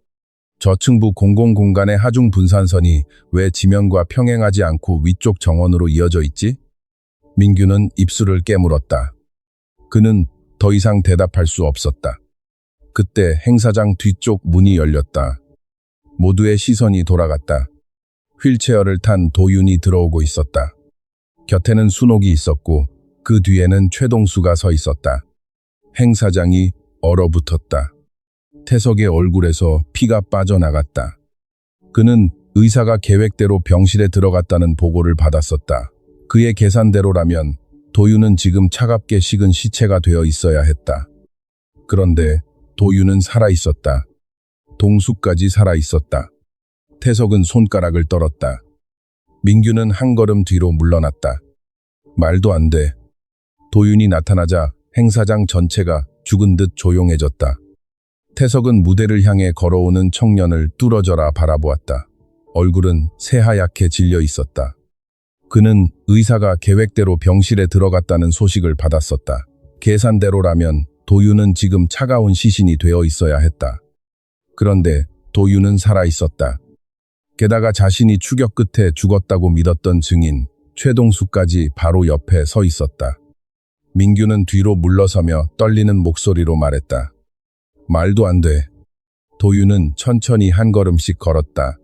저층부 공공공간의 하중 분산선이 왜 지면과 평행하지 않고 위쪽 정원으로 이어져 있지? 민규는 입술을 깨물었다. 그는 더 이상 대답할 수 없었다. 그때 행사장 뒤쪽 문이 열렸다. 모두의 시선이 돌아갔다. 휠체어를 탄 도윤이 들어오고 있었다. 곁에는 순옥이 있었고 그 뒤에는 최동수가 서 있었다. 행사장이 얼어붙었다. 태석의 얼굴에서 피가 빠져나갔다. 그는 의사가 계획대로 병실에 들어갔다는 보고를 받았었다. 그의 계산대로라면 도윤은 지금 차갑게 식은 시체가 되어 있어야 했다. 그런데 도윤은 살아있었다. 동수까지 살아있었다. 태석은 손가락을 떨었다. 민규는 한 걸음 뒤로 물러났다. 말도 안 돼. 도윤이 나타나자 행사장 전체가 죽은 듯 조용해졌다. 태석은 무대를 향해 걸어오는 청년을 뚫어져라 바라보았다. 얼굴은 새하얗게 질려 있었다. 그는 의사가 계획대로 병실에 들어갔다는 소식을 받았었다. 계산대로라면 도윤은 지금 차가운 시신이 되어 있어야 했다. 그런데 도윤은 살아있었다. 게다가 자신이 추격 끝에 죽었다고 믿었던 증인 최동수까지 바로 옆에 서 있었다. 민규는 뒤로 물러서며 떨리는 목소리로 말했다. 말도 안 돼. 도윤은 천천히 한 걸음씩 걸었다.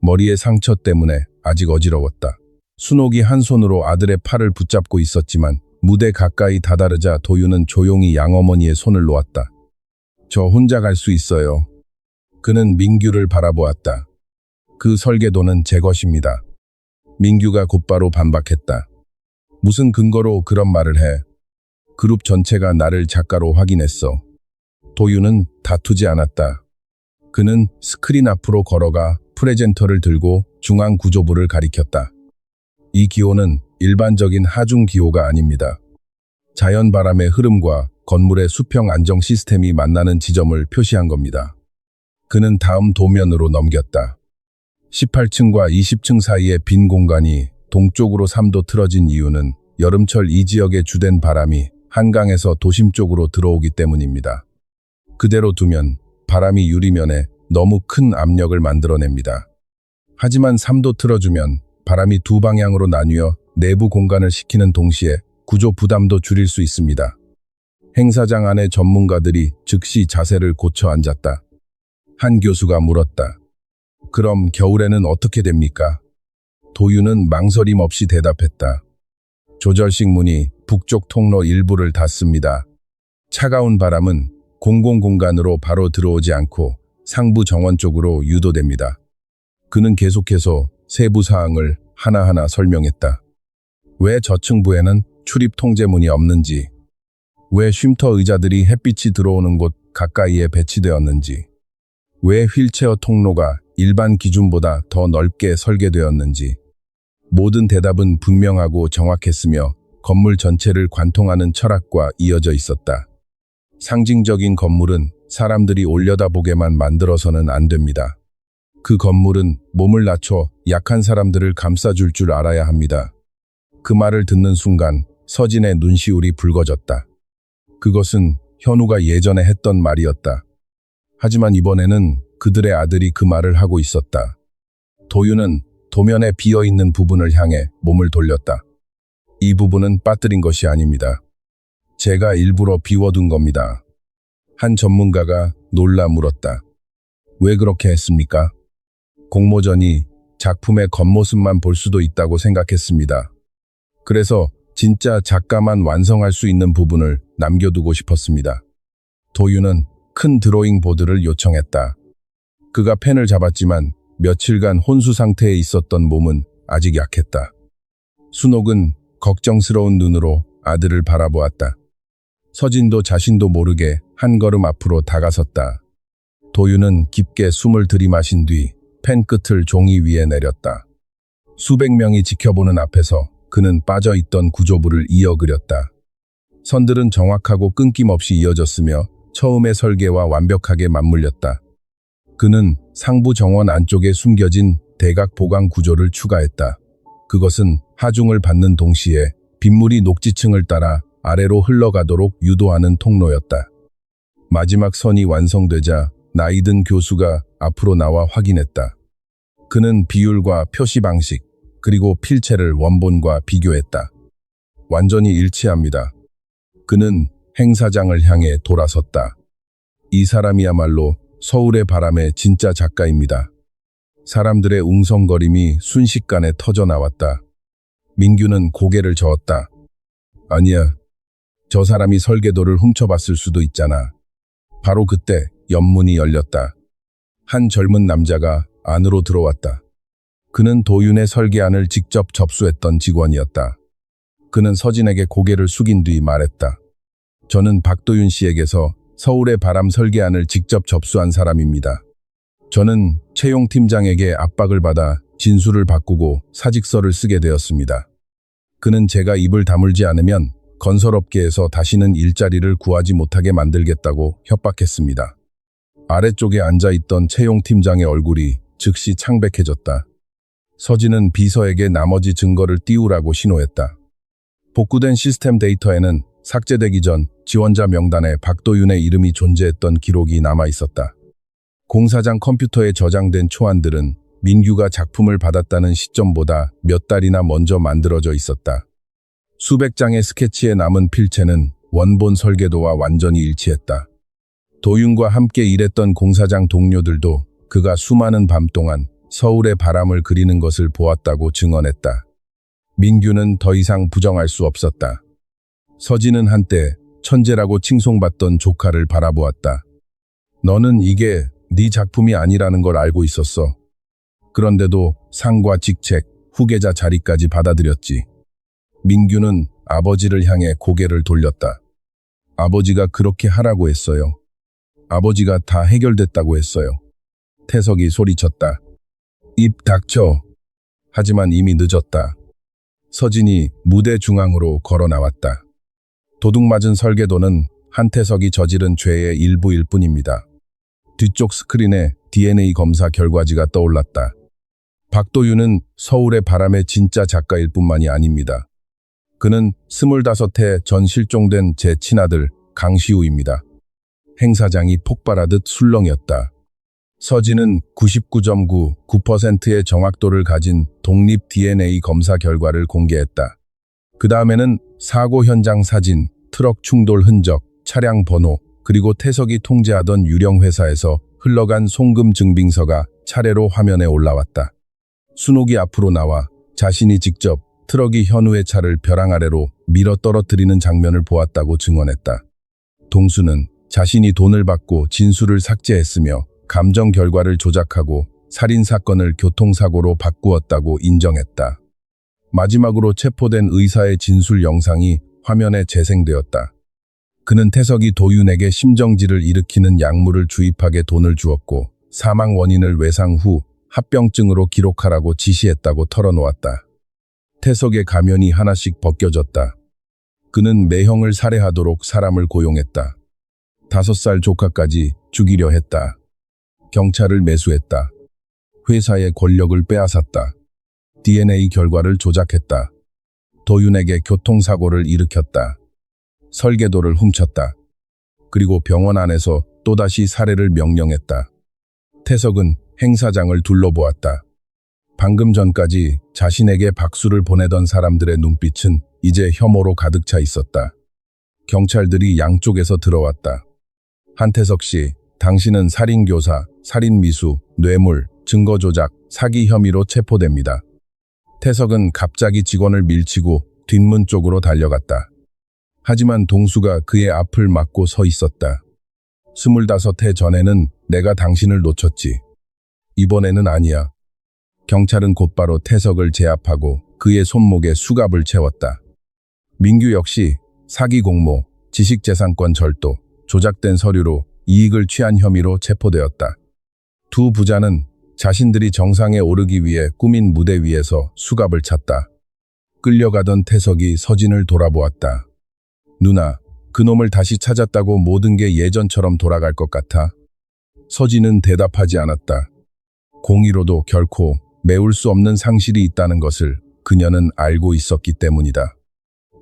머리의 상처 때문에 아직 어지러웠다. 순옥이 한 손으로 아들의 팔을 붙잡고 있었지만 무대 가까이 다다르자 도윤은 조용히 양어머니의 손을 놓았다. 저 혼자 갈 수 있어요. 그는 민규를 바라보았다. 그 설계도는 제 것입니다. 민규가 곧바로 반박했다. 무슨 근거로 그런 말을 해? 그룹 전체가 나를 작가로 확인했어. 도윤은 다투지 않았다. 그는 스크린 앞으로 걸어가 프레젠터를 들고 중앙 구조부를 가리켰다. 이 기호는 일반적인 하중 기호가 아닙니다. 자연바람의 흐름과 건물의 수평 안정 시스템이 만나는 지점을 표시한 겁니다. 그는 다음 도면으로 넘겼다. 18층과 20층 사이의 빈 공간이 동쪽으로 3도 틀어진 이유는 여름철 이 지역의 주된 바람이 한강에서 도심 쪽으로 들어오기 때문입니다. 그대로 두면 바람이 유리면에 너무 큰 압력을 만들어냅니다. 하지만 3도 틀어주면 바람이 두 방향으로 나뉘어 내부 공간을 식히는 동시에 구조 부담도 줄일 수 있습니다. 행사장 안의 전문가들이 즉시 자세를 고쳐 앉았다. 한 교수가 물었다. 그럼 겨울에는 어떻게 됩니까? 도윤은 망설임 없이 대답했다. 조절식 문이 북쪽 통로 일부를 닫습니다. 차가운 바람은 공공공간으로 바로 들어오지 않고 상부 정원 쪽으로 유도됩니다. 그는 계속해서 세부 사항을 하나하나 설명했다. 왜 저층부에는 출입 통제문이 없는지, 왜 쉼터 의자들이 햇빛이 들어오는 곳 가까이에 배치되었는지, 왜 휠체어 통로가 일반 기준보다 더 넓게 설계되었는지, 모든 대답은 분명하고 정확했으며 건물 전체를 관통하는 철학과 이어져 있었다. 상징적인 건물은 사람들이 올려다보게만 만들어서는 안 됩니다. 그 건물은 몸을 낮춰 약한 사람들을 감싸줄 줄 알아야 합니다. 그 말을 듣는 순간 서진의 눈시울이 붉어졌다. 그것은 현우가 예전에 했던 말이었다. 하지만 이번에는 그들의 아들이 그 말을 하고 있었다. 도윤은 도면에 비어있는 부분을 향해 몸을 돌렸다. 이 부분은 빠뜨린 것이 아닙니다. 제가 일부러 비워둔 겁니다. 한 전문가가 놀라 물었다. 왜 그렇게 했습니까? 공모전이 작품의 겉모습만 볼 수도 있다고 생각했습니다. 그래서 진짜 작가만 완성할 수 있는 부분을 남겨두고 싶었습니다. 도윤은 큰 드로잉 보드를 요청했다. 그가 펜을 잡았지만 며칠간 혼수 상태에 있었던 몸은 아직 약했다. 순옥은 걱정스러운 눈으로 아들을 바라보았다. 서진도 자신도 모르게 한 걸음 앞으로 다가섰다. 도윤은 깊게 숨을 들이마신 뒤 펜 끝을 종이 위에 내렸다. 수백 명이 지켜보는 앞에서 그는 빠져있던 구조부를 이어 그렸다. 선들은 정확하고 끊김없이 이어졌으며 처음의 설계와 완벽하게 맞물렸다. 그는 상부 정원 안쪽에 숨겨진 대각 보강 구조를 추가했다. 그것은 하중을 받는 동시에 빗물이 녹지층을 따라 아래로 흘러가도록 유도하는 통로였다. 마지막 선이 완성되자 나이든 교수가 앞으로 나와 확인했다. 그는 비율과 표시 방식, 그리고 필체를 원본과 비교했다. 완전히 일치합니다. 그는 행사장을 향해 돌아섰다. 이 사람이야말로 서울의 바람의 진짜 작가입니다. 사람들의 웅성거림이 순식간에 터져나왔다. 민규는 고개를 저었다. 아니야. 저 사람이 설계도를 훔쳐봤을 수도 있잖아. 바로 그때 옆문이 열렸다. 한 젊은 남자가 안으로 들어왔다. 그는 도윤의 설계안을 직접 접수했던 직원이었다. 그는 서진에게 고개를 숙인 뒤 말했다. 저는 박도윤 씨에게서 서울의 바람 설계안을 직접 접수한 사람입니다. 저는 채용 팀장에게 압박을 받아 진술을 바꾸고 사직서를 쓰게 되었습니다. 그는 제가 입을 다물지 않으면 건설업계에서 다시는 일자리를 구하지 못하게 만들겠다고 협박했습니다. 아래쪽에 앉아있던 채용 팀장의 얼굴이 즉시 창백해졌다. 서진은 비서에게 나머지 증거를 띄우라고 신호했다. 복구된 시스템 데이터에는 삭제되기 전 지원자 명단에 박도윤의 이름이 존재했던 기록이 남아있었다. 공사장 컴퓨터에 저장된 초안들은 민규가 작품을 받았다는 시점보다 몇 달이나 먼저 만들어져 있었다. 수백 장의 스케치에 남은 필체는 원본 설계도와 완전히 일치했다. 도윤과 함께 일했던 공사장 동료들도 그가 수많은 밤 동안 서울의 바람을 그리는 것을 보았다고 증언했다. 민규는 더 이상 부정할 수 없었다. 서진은 한때 천재라고 칭송받던 조카를 바라보았다. 너는 이게 네 작품이 아니라는 걸 알고 있었어. 그런데도 상과 직책, 후계자 자리까지 받아들였지. 민규는 아버지를 향해 고개를 돌렸다. 아버지가 그렇게 하라고 했어요. 아버지가 다 해결됐다고 했어요. 태석이 소리쳤다. 입 닥쳐. 하지만 이미 늦었다. 서진이 무대 중앙으로 걸어 나왔다. 도둑맞은 설계도는 한태석이 저지른 죄의 일부일 뿐입니다. 뒤쪽 스크린에 DNA 검사 결과지가 떠올랐다. 박도윤은 서울의 바람의 진짜 작가일 뿐만이 아닙니다. 그는 25해 전 실종된 제 친아들 강시우입니다. 행사장이 폭발하듯 술렁였다. 서진은 99.99%의 정확도를 가진 독립 DNA 검사 결과를 공개했다. 그 다음에는 사고 현장 사진, 트럭 충돌 흔적, 차량 번호, 그리고 태석이 통제하던 유령 회사에서 흘러간 송금 증빙서가 차례로 화면에 올라왔다. 순옥이 앞으로 나와 자신이 직접 트럭이 현우의 차를 벼랑 아래로 밀어 떨어뜨리는 장면을 보았다고 증언했다. 동수는 자신이 돈을 받고 진술을 삭제했으며 감정 결과를 조작하고 살인사건을 교통사고로 바꾸었다고 인정했다. 마지막으로 체포된 의사의 진술 영상이 화면에 재생되었다. 그는 태석이 도윤에게 심정지를 일으키는 약물을 주입하게 돈을 주었고 사망 원인을 외상 후 합병증으로 기록하라고 지시했다고 털어놓았다. 태석의 가면이 하나씩 벗겨졌다. 그는 매형을 살해하도록 사람을 고용했다. 5살 조카까지 죽이려 했다. 경찰을 매수했다. 회사의 권력을 빼앗았다. DNA 결과를 조작했다. 도윤에게 교통사고를 일으켰다. 설계도를 훔쳤다. 그리고 병원 안에서 또다시 살해를 명령했다. 태석은 행사장을 둘러보았다. 방금 전까지 자신에게 박수를 보내던 사람들의 눈빛은 이제 혐오로 가득 차 있었다. 경찰들이 양쪽에서 들어왔다. 한태석 씨, 당신은 살인교사, 살인미수, 뇌물, 증거조작, 사기 혐의로 체포됩니다. 태석은 갑자기 직원을 밀치고 뒷문 쪽으로 달려갔다. 하지만 동수가 그의 앞을 막고 서 있었다. 25해 전에는 내가 당신을 놓쳤지. 이번에는 아니야. 경찰은 곧바로 태석을 제압하고 그의 손목에 수갑을 채웠다. 민규 역시 사기 공모, 지식재산권 절도, 조작된 서류로 이익을 취한 혐의로 체포되었다. 두 부자는 자신들이 정상에 오르기 위해 꾸민 무대 위에서 수갑을 찼다. 끌려가던 태석이 서진을 돌아보았다. 누나, 그놈을 다시 찾았다고 모든 게 예전처럼 돌아갈 것 같아? 서진은 대답하지 않았다. 공의로도 결코 메울 수 없는 상실이 있다는 것을 그녀는 알고 있었기 때문이다.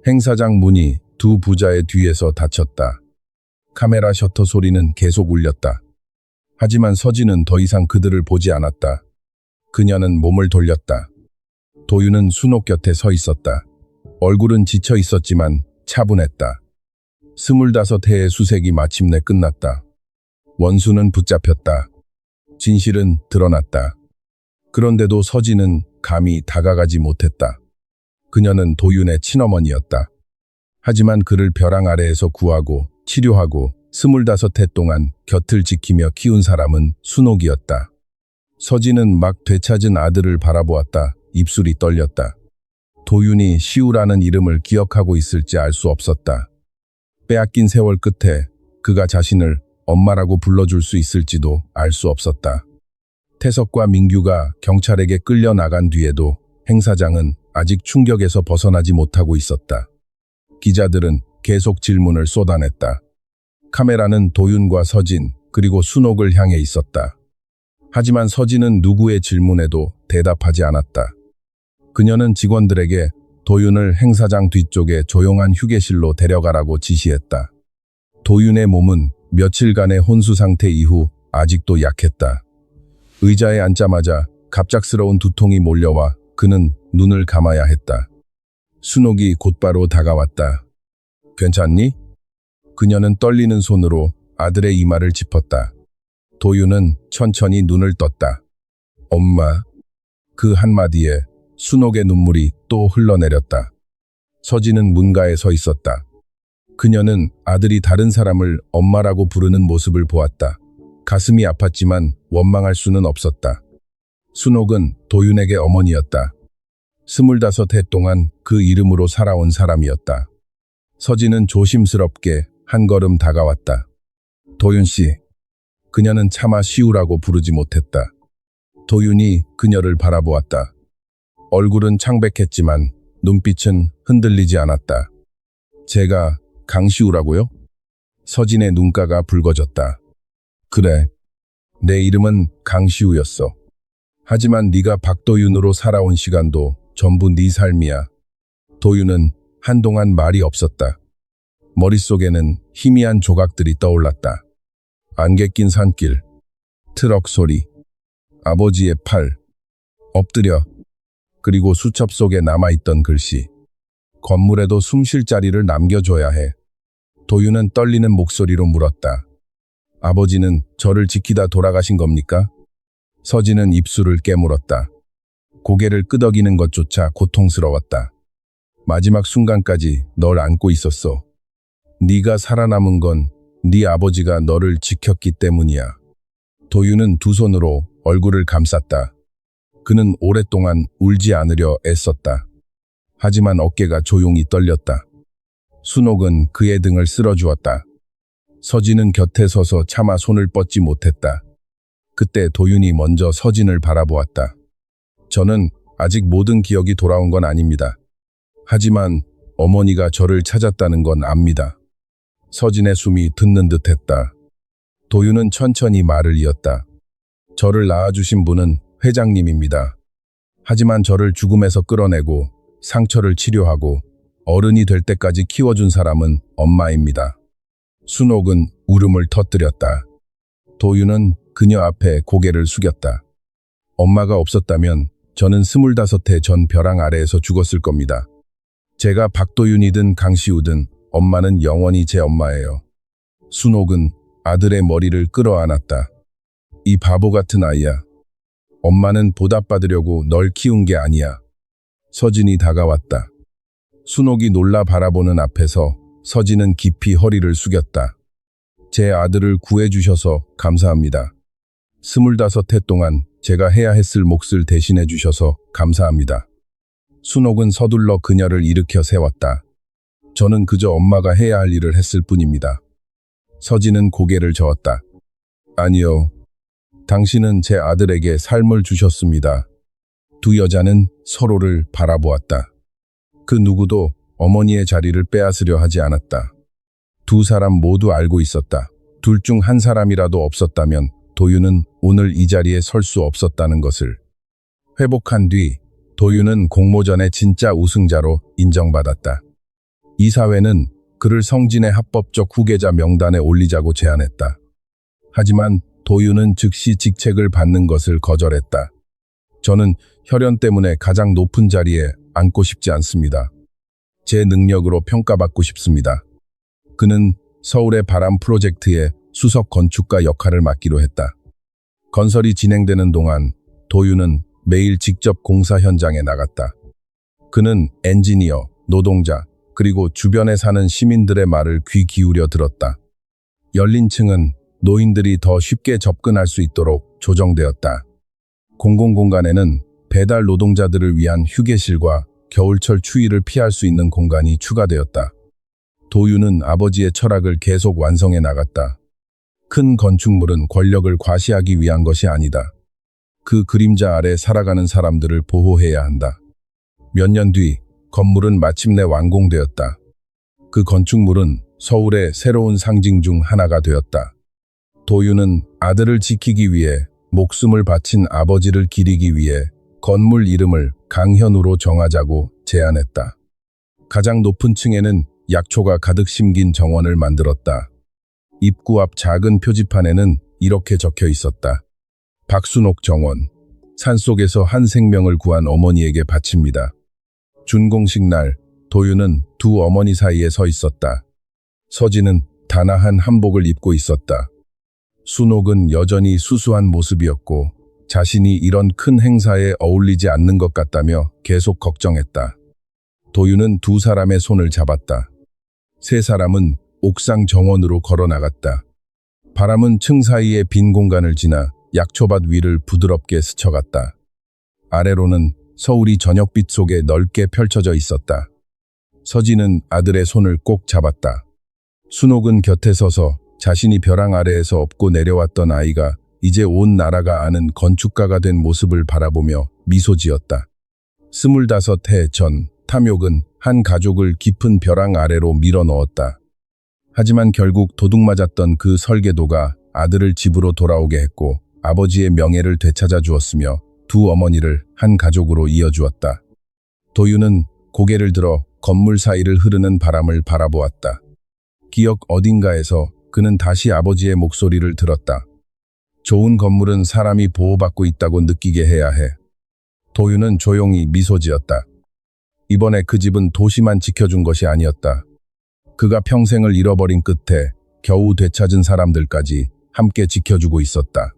행사장 문이 두 부자의 뒤에서 닫혔다. 카메라 셔터 소리는 계속 울렸다. 하지만 서진은 더 이상 그들을 보지 않았다. 그녀는 몸을 돌렸다. 도윤은 순옥 곁에 서 있었다. 얼굴은 지쳐 있었지만 차분했다. 25해의 수색이 마침내 끝났다. 원수는 붙잡혔다. 진실은 드러났다. 그런데도 서진은 감히 다가가지 못했다. 그녀는 도윤의 친어머니였다. 하지만 그를 벼랑 아래에서 구하고 치료하고 25해 동안 곁을 지키며 키운 사람은 순옥이었다. 서진은 막 되찾은 아들을 바라보았다. 입술이 떨렸다. 도윤이 시우라는 이름을 기억하고 있을지 알 수 없었다. 빼앗긴 세월 끝에 그가 자신을 엄마라고 불러줄 수 있을지도 알 수 없었다. 태석과 민규가 경찰에게 끌려 나간 뒤에도 행사장은 아직 충격에서 벗어나지 못하고 있었다. 기자들은 계속 질문을 쏟아냈다. 카메라는 도윤과 서진 그리고 순옥을 향해 있었다. 하지만 서진은 누구의 질문에도 대답하지 않았다. 그녀는 직원들에게 도윤을 행사장 뒤쪽에 조용한 휴게실로 데려가라고 지시했다. 도윤의 몸은 며칠간의 혼수 상태 이후 아직도 약했다. 의자에 앉자마자 갑작스러운 두통이 몰려와 그는 눈을 감아야 했다. 순옥이 곧바로 다가왔다. 괜찮니? 그녀는 떨리는 손으로 아들의 이마를 짚었다. 도윤은 천천히 눈을 떴다. 엄마. 그 한마디에 순옥의 눈물이 또 흘러내렸다. 서진은 문가에 서 있었다. 그녀는 아들이 다른 사람을 엄마라고 부르는 모습을 보았다. 가슴이 아팠지만 원망할 수는 없었다. 순옥은 도윤에게 어머니였다. 25해 동안 그 이름으로 살아온 사람이었다. 서진은 조심스럽게 한 걸음 다가왔다. 도윤 씨. 그녀는 차마 시우라고 부르지 못했다. 도윤이 그녀를 바라보았다. 얼굴은 창백했지만 눈빛은 흔들리지 않았다. 제가 강시우라고요? 서진의 눈가가 붉어졌다. 그래, 내 이름은 강시우였어. 하지만 네가 박도윤으로 살아온 시간도 전부 네 삶이야. 도윤은 한동안 말이 없었다. 머릿속에는 희미한 조각들이 떠올랐다. 안개 낀 산길, 트럭 소리, 아버지의 팔, 엎드려, 그리고 수첩 속에 남아있던 글씨. 건물에도 숨 쉴 자리를 남겨줘야 해. 도윤은 떨리는 목소리로 물었다. 아버지는 저를 지키다 돌아가신 겁니까? 서진은 입술을 깨물었다. 고개를 끄덕이는 것조차 고통스러웠다. 마지막 순간까지 널 안고 있었어. 네가 살아남은 건 네 아버지가 너를 지켰기 때문이야. 도윤은 두 손으로 얼굴을 감쌌다. 그는 오랫동안 울지 않으려 애썼다. 하지만 어깨가 조용히 떨렸다. 순옥은 그의 등을 쓸어주었다. 서진은 곁에 서서 차마 손을 뻗지 못했다. 그때 도윤이 먼저 서진을 바라보았다. 저는 아직 모든 기억이 돌아온 건 아닙니다. 하지만 어머니가 저를 찾았다는 건 압니다. 서진의 숨이 듣는 듯했다. 도윤은 천천히 말을 이었다. 저를 낳아주신 분은 회장님입니다. 하지만 저를 죽음에서 끌어내고 상처를 치료하고 어른이 될 때까지 키워준 사람은 엄마입니다. 순옥은 울음을 터뜨렸다. 도윤은 그녀 앞에 고개를 숙였다. 엄마가 없었다면 저는 25해 전 벼랑 아래에서 죽었을 겁니다. 제가 박도윤이든 강시우든 엄마는 영원히 제 엄마예요. 순옥은 아들의 머리를 끌어안았다. 이 바보 같은 아이야. 엄마는 보답받으려고 널 키운 게 아니야. 서진이 다가왔다. 순옥이 놀라 바라보는 앞에서 서진은 깊이 허리를 숙였다. 제 아들을 구해주셔서 감사합니다. 25해 동안 제가 해야 했을 몫을 대신해 주셔서 감사합니다. 순옥은 서둘러 그녀를 일으켜 세웠다. 저는 그저 엄마가 해야 할 일을 했을 뿐입니다. 서진은 고개를 저었다. 아니요. 당신은 제 아들에게 삶을 주셨습니다. 두 여자는 서로를 바라보았다. 그 누구도 어머니의 자리를 빼앗으려 하지 않았다. 두 사람 모두 알고 있었다. 둘 중 한 사람이라도 없었다면 도윤은 오늘 이 자리에 설 수 없었다는 것을. 회복한 뒤 도윤은 공모전의 진짜 우승자로 인정받았다. 이사회는 그를 성진의 합법적 후계자 명단에 올리자고 제안했다. 하지만 도윤은 즉시 직책을 받는 것을 거절했다. 저는 혈연 때문에 가장 높은 자리에 앉고 싶지 않습니다. 제 능력으로 평가받고 싶습니다. 그는 서울의 바람 프로젝트의 수석 건축가 역할을 맡기로 했다. 건설이 진행되는 동안 도윤은 매일 직접 공사 현장에 나갔다. 그는 엔지니어, 노동자, 그리고 주변에 사는 시민들의 말을 귀 기울여 들었다. 열린 층은 노인들이 더 쉽게 접근할 수 있도록 조정되었다. 공공공간에는 배달 노동자들을 위한 휴게실과 겨울철 추위를 피할 수 있는 공간이 추가되었다. 도윤은 아버지의 철학을 계속 완성해 나갔다. 큰 건축물은 권력을 과시하기 위한 것이 아니다. 그 그림자 아래 살아가는 사람들을 보호해야 한다. 몇 년 뒤 건물은 마침내 완공되었다. 그 건축물은 서울의 새로운 상징 중 하나가 되었다. 도윤은 아들을 지키기 위해 목숨을 바친 아버지를 기리기 위해 건물 이름을 강현우로 정하자고 제안했다. 가장 높은 층에는 약초가 가득 심긴 정원을 만들었다. 입구 앞 작은 표지판에는 이렇게 적혀 있었다. 박순옥 정원, 산속에서 한 생명을 구한 어머니에게 바칩니다. 준공식 날 도윤은 두 어머니 사이에 서 있었다. 서진은 단아한 한복을 입고 있었다. 순옥은 여전히 수수한 모습이었고 자신이 이런 큰 행사에 어울리지 않는 것 같다며 계속 걱정했다. 도윤은 두 사람의 손을 잡았다. 세 사람은 옥상 정원으로 걸어 나갔다. 바람은 층 사이의 빈 공간을 지나 약초밭 위를 부드럽게 스쳐갔다. 아래로는 서울이 저녁빛 속에 넓게 펼쳐져 있었다. 서진은 아들의 손을 꼭 잡았다. 순옥은 곁에 서서 자신이 벼랑 아래에서 업고 내려왔던 아이가 이제 온 나라가 아는 건축가가 된 모습을 바라보며 미소 지었다. 25해 전 탐욕은 한 가족을 깊은 벼랑 아래로 밀어넣었다. 하지만 결국 도둑맞았던 그 설계도가 아들을 집으로 돌아오게 했고 아버지의 명예를 되찾아 주었으며 두 어머니를 한 가족으로 이어주었다. 도윤은 고개를 들어 건물 사이를 흐르는 바람을 바라보았다. 기억 어딘가에서 그는 다시 아버지의 목소리를 들었다. 좋은 건물은 사람이 보호받고 있다고 느끼게 해야 해. 도윤은 조용히 미소 지었다. 이번에 그 집은 도시만 지켜준 것이 아니었다. 그가 평생을 잃어버린 끝에 겨우 되찾은 사람들까지 함께 지켜주고 있었다.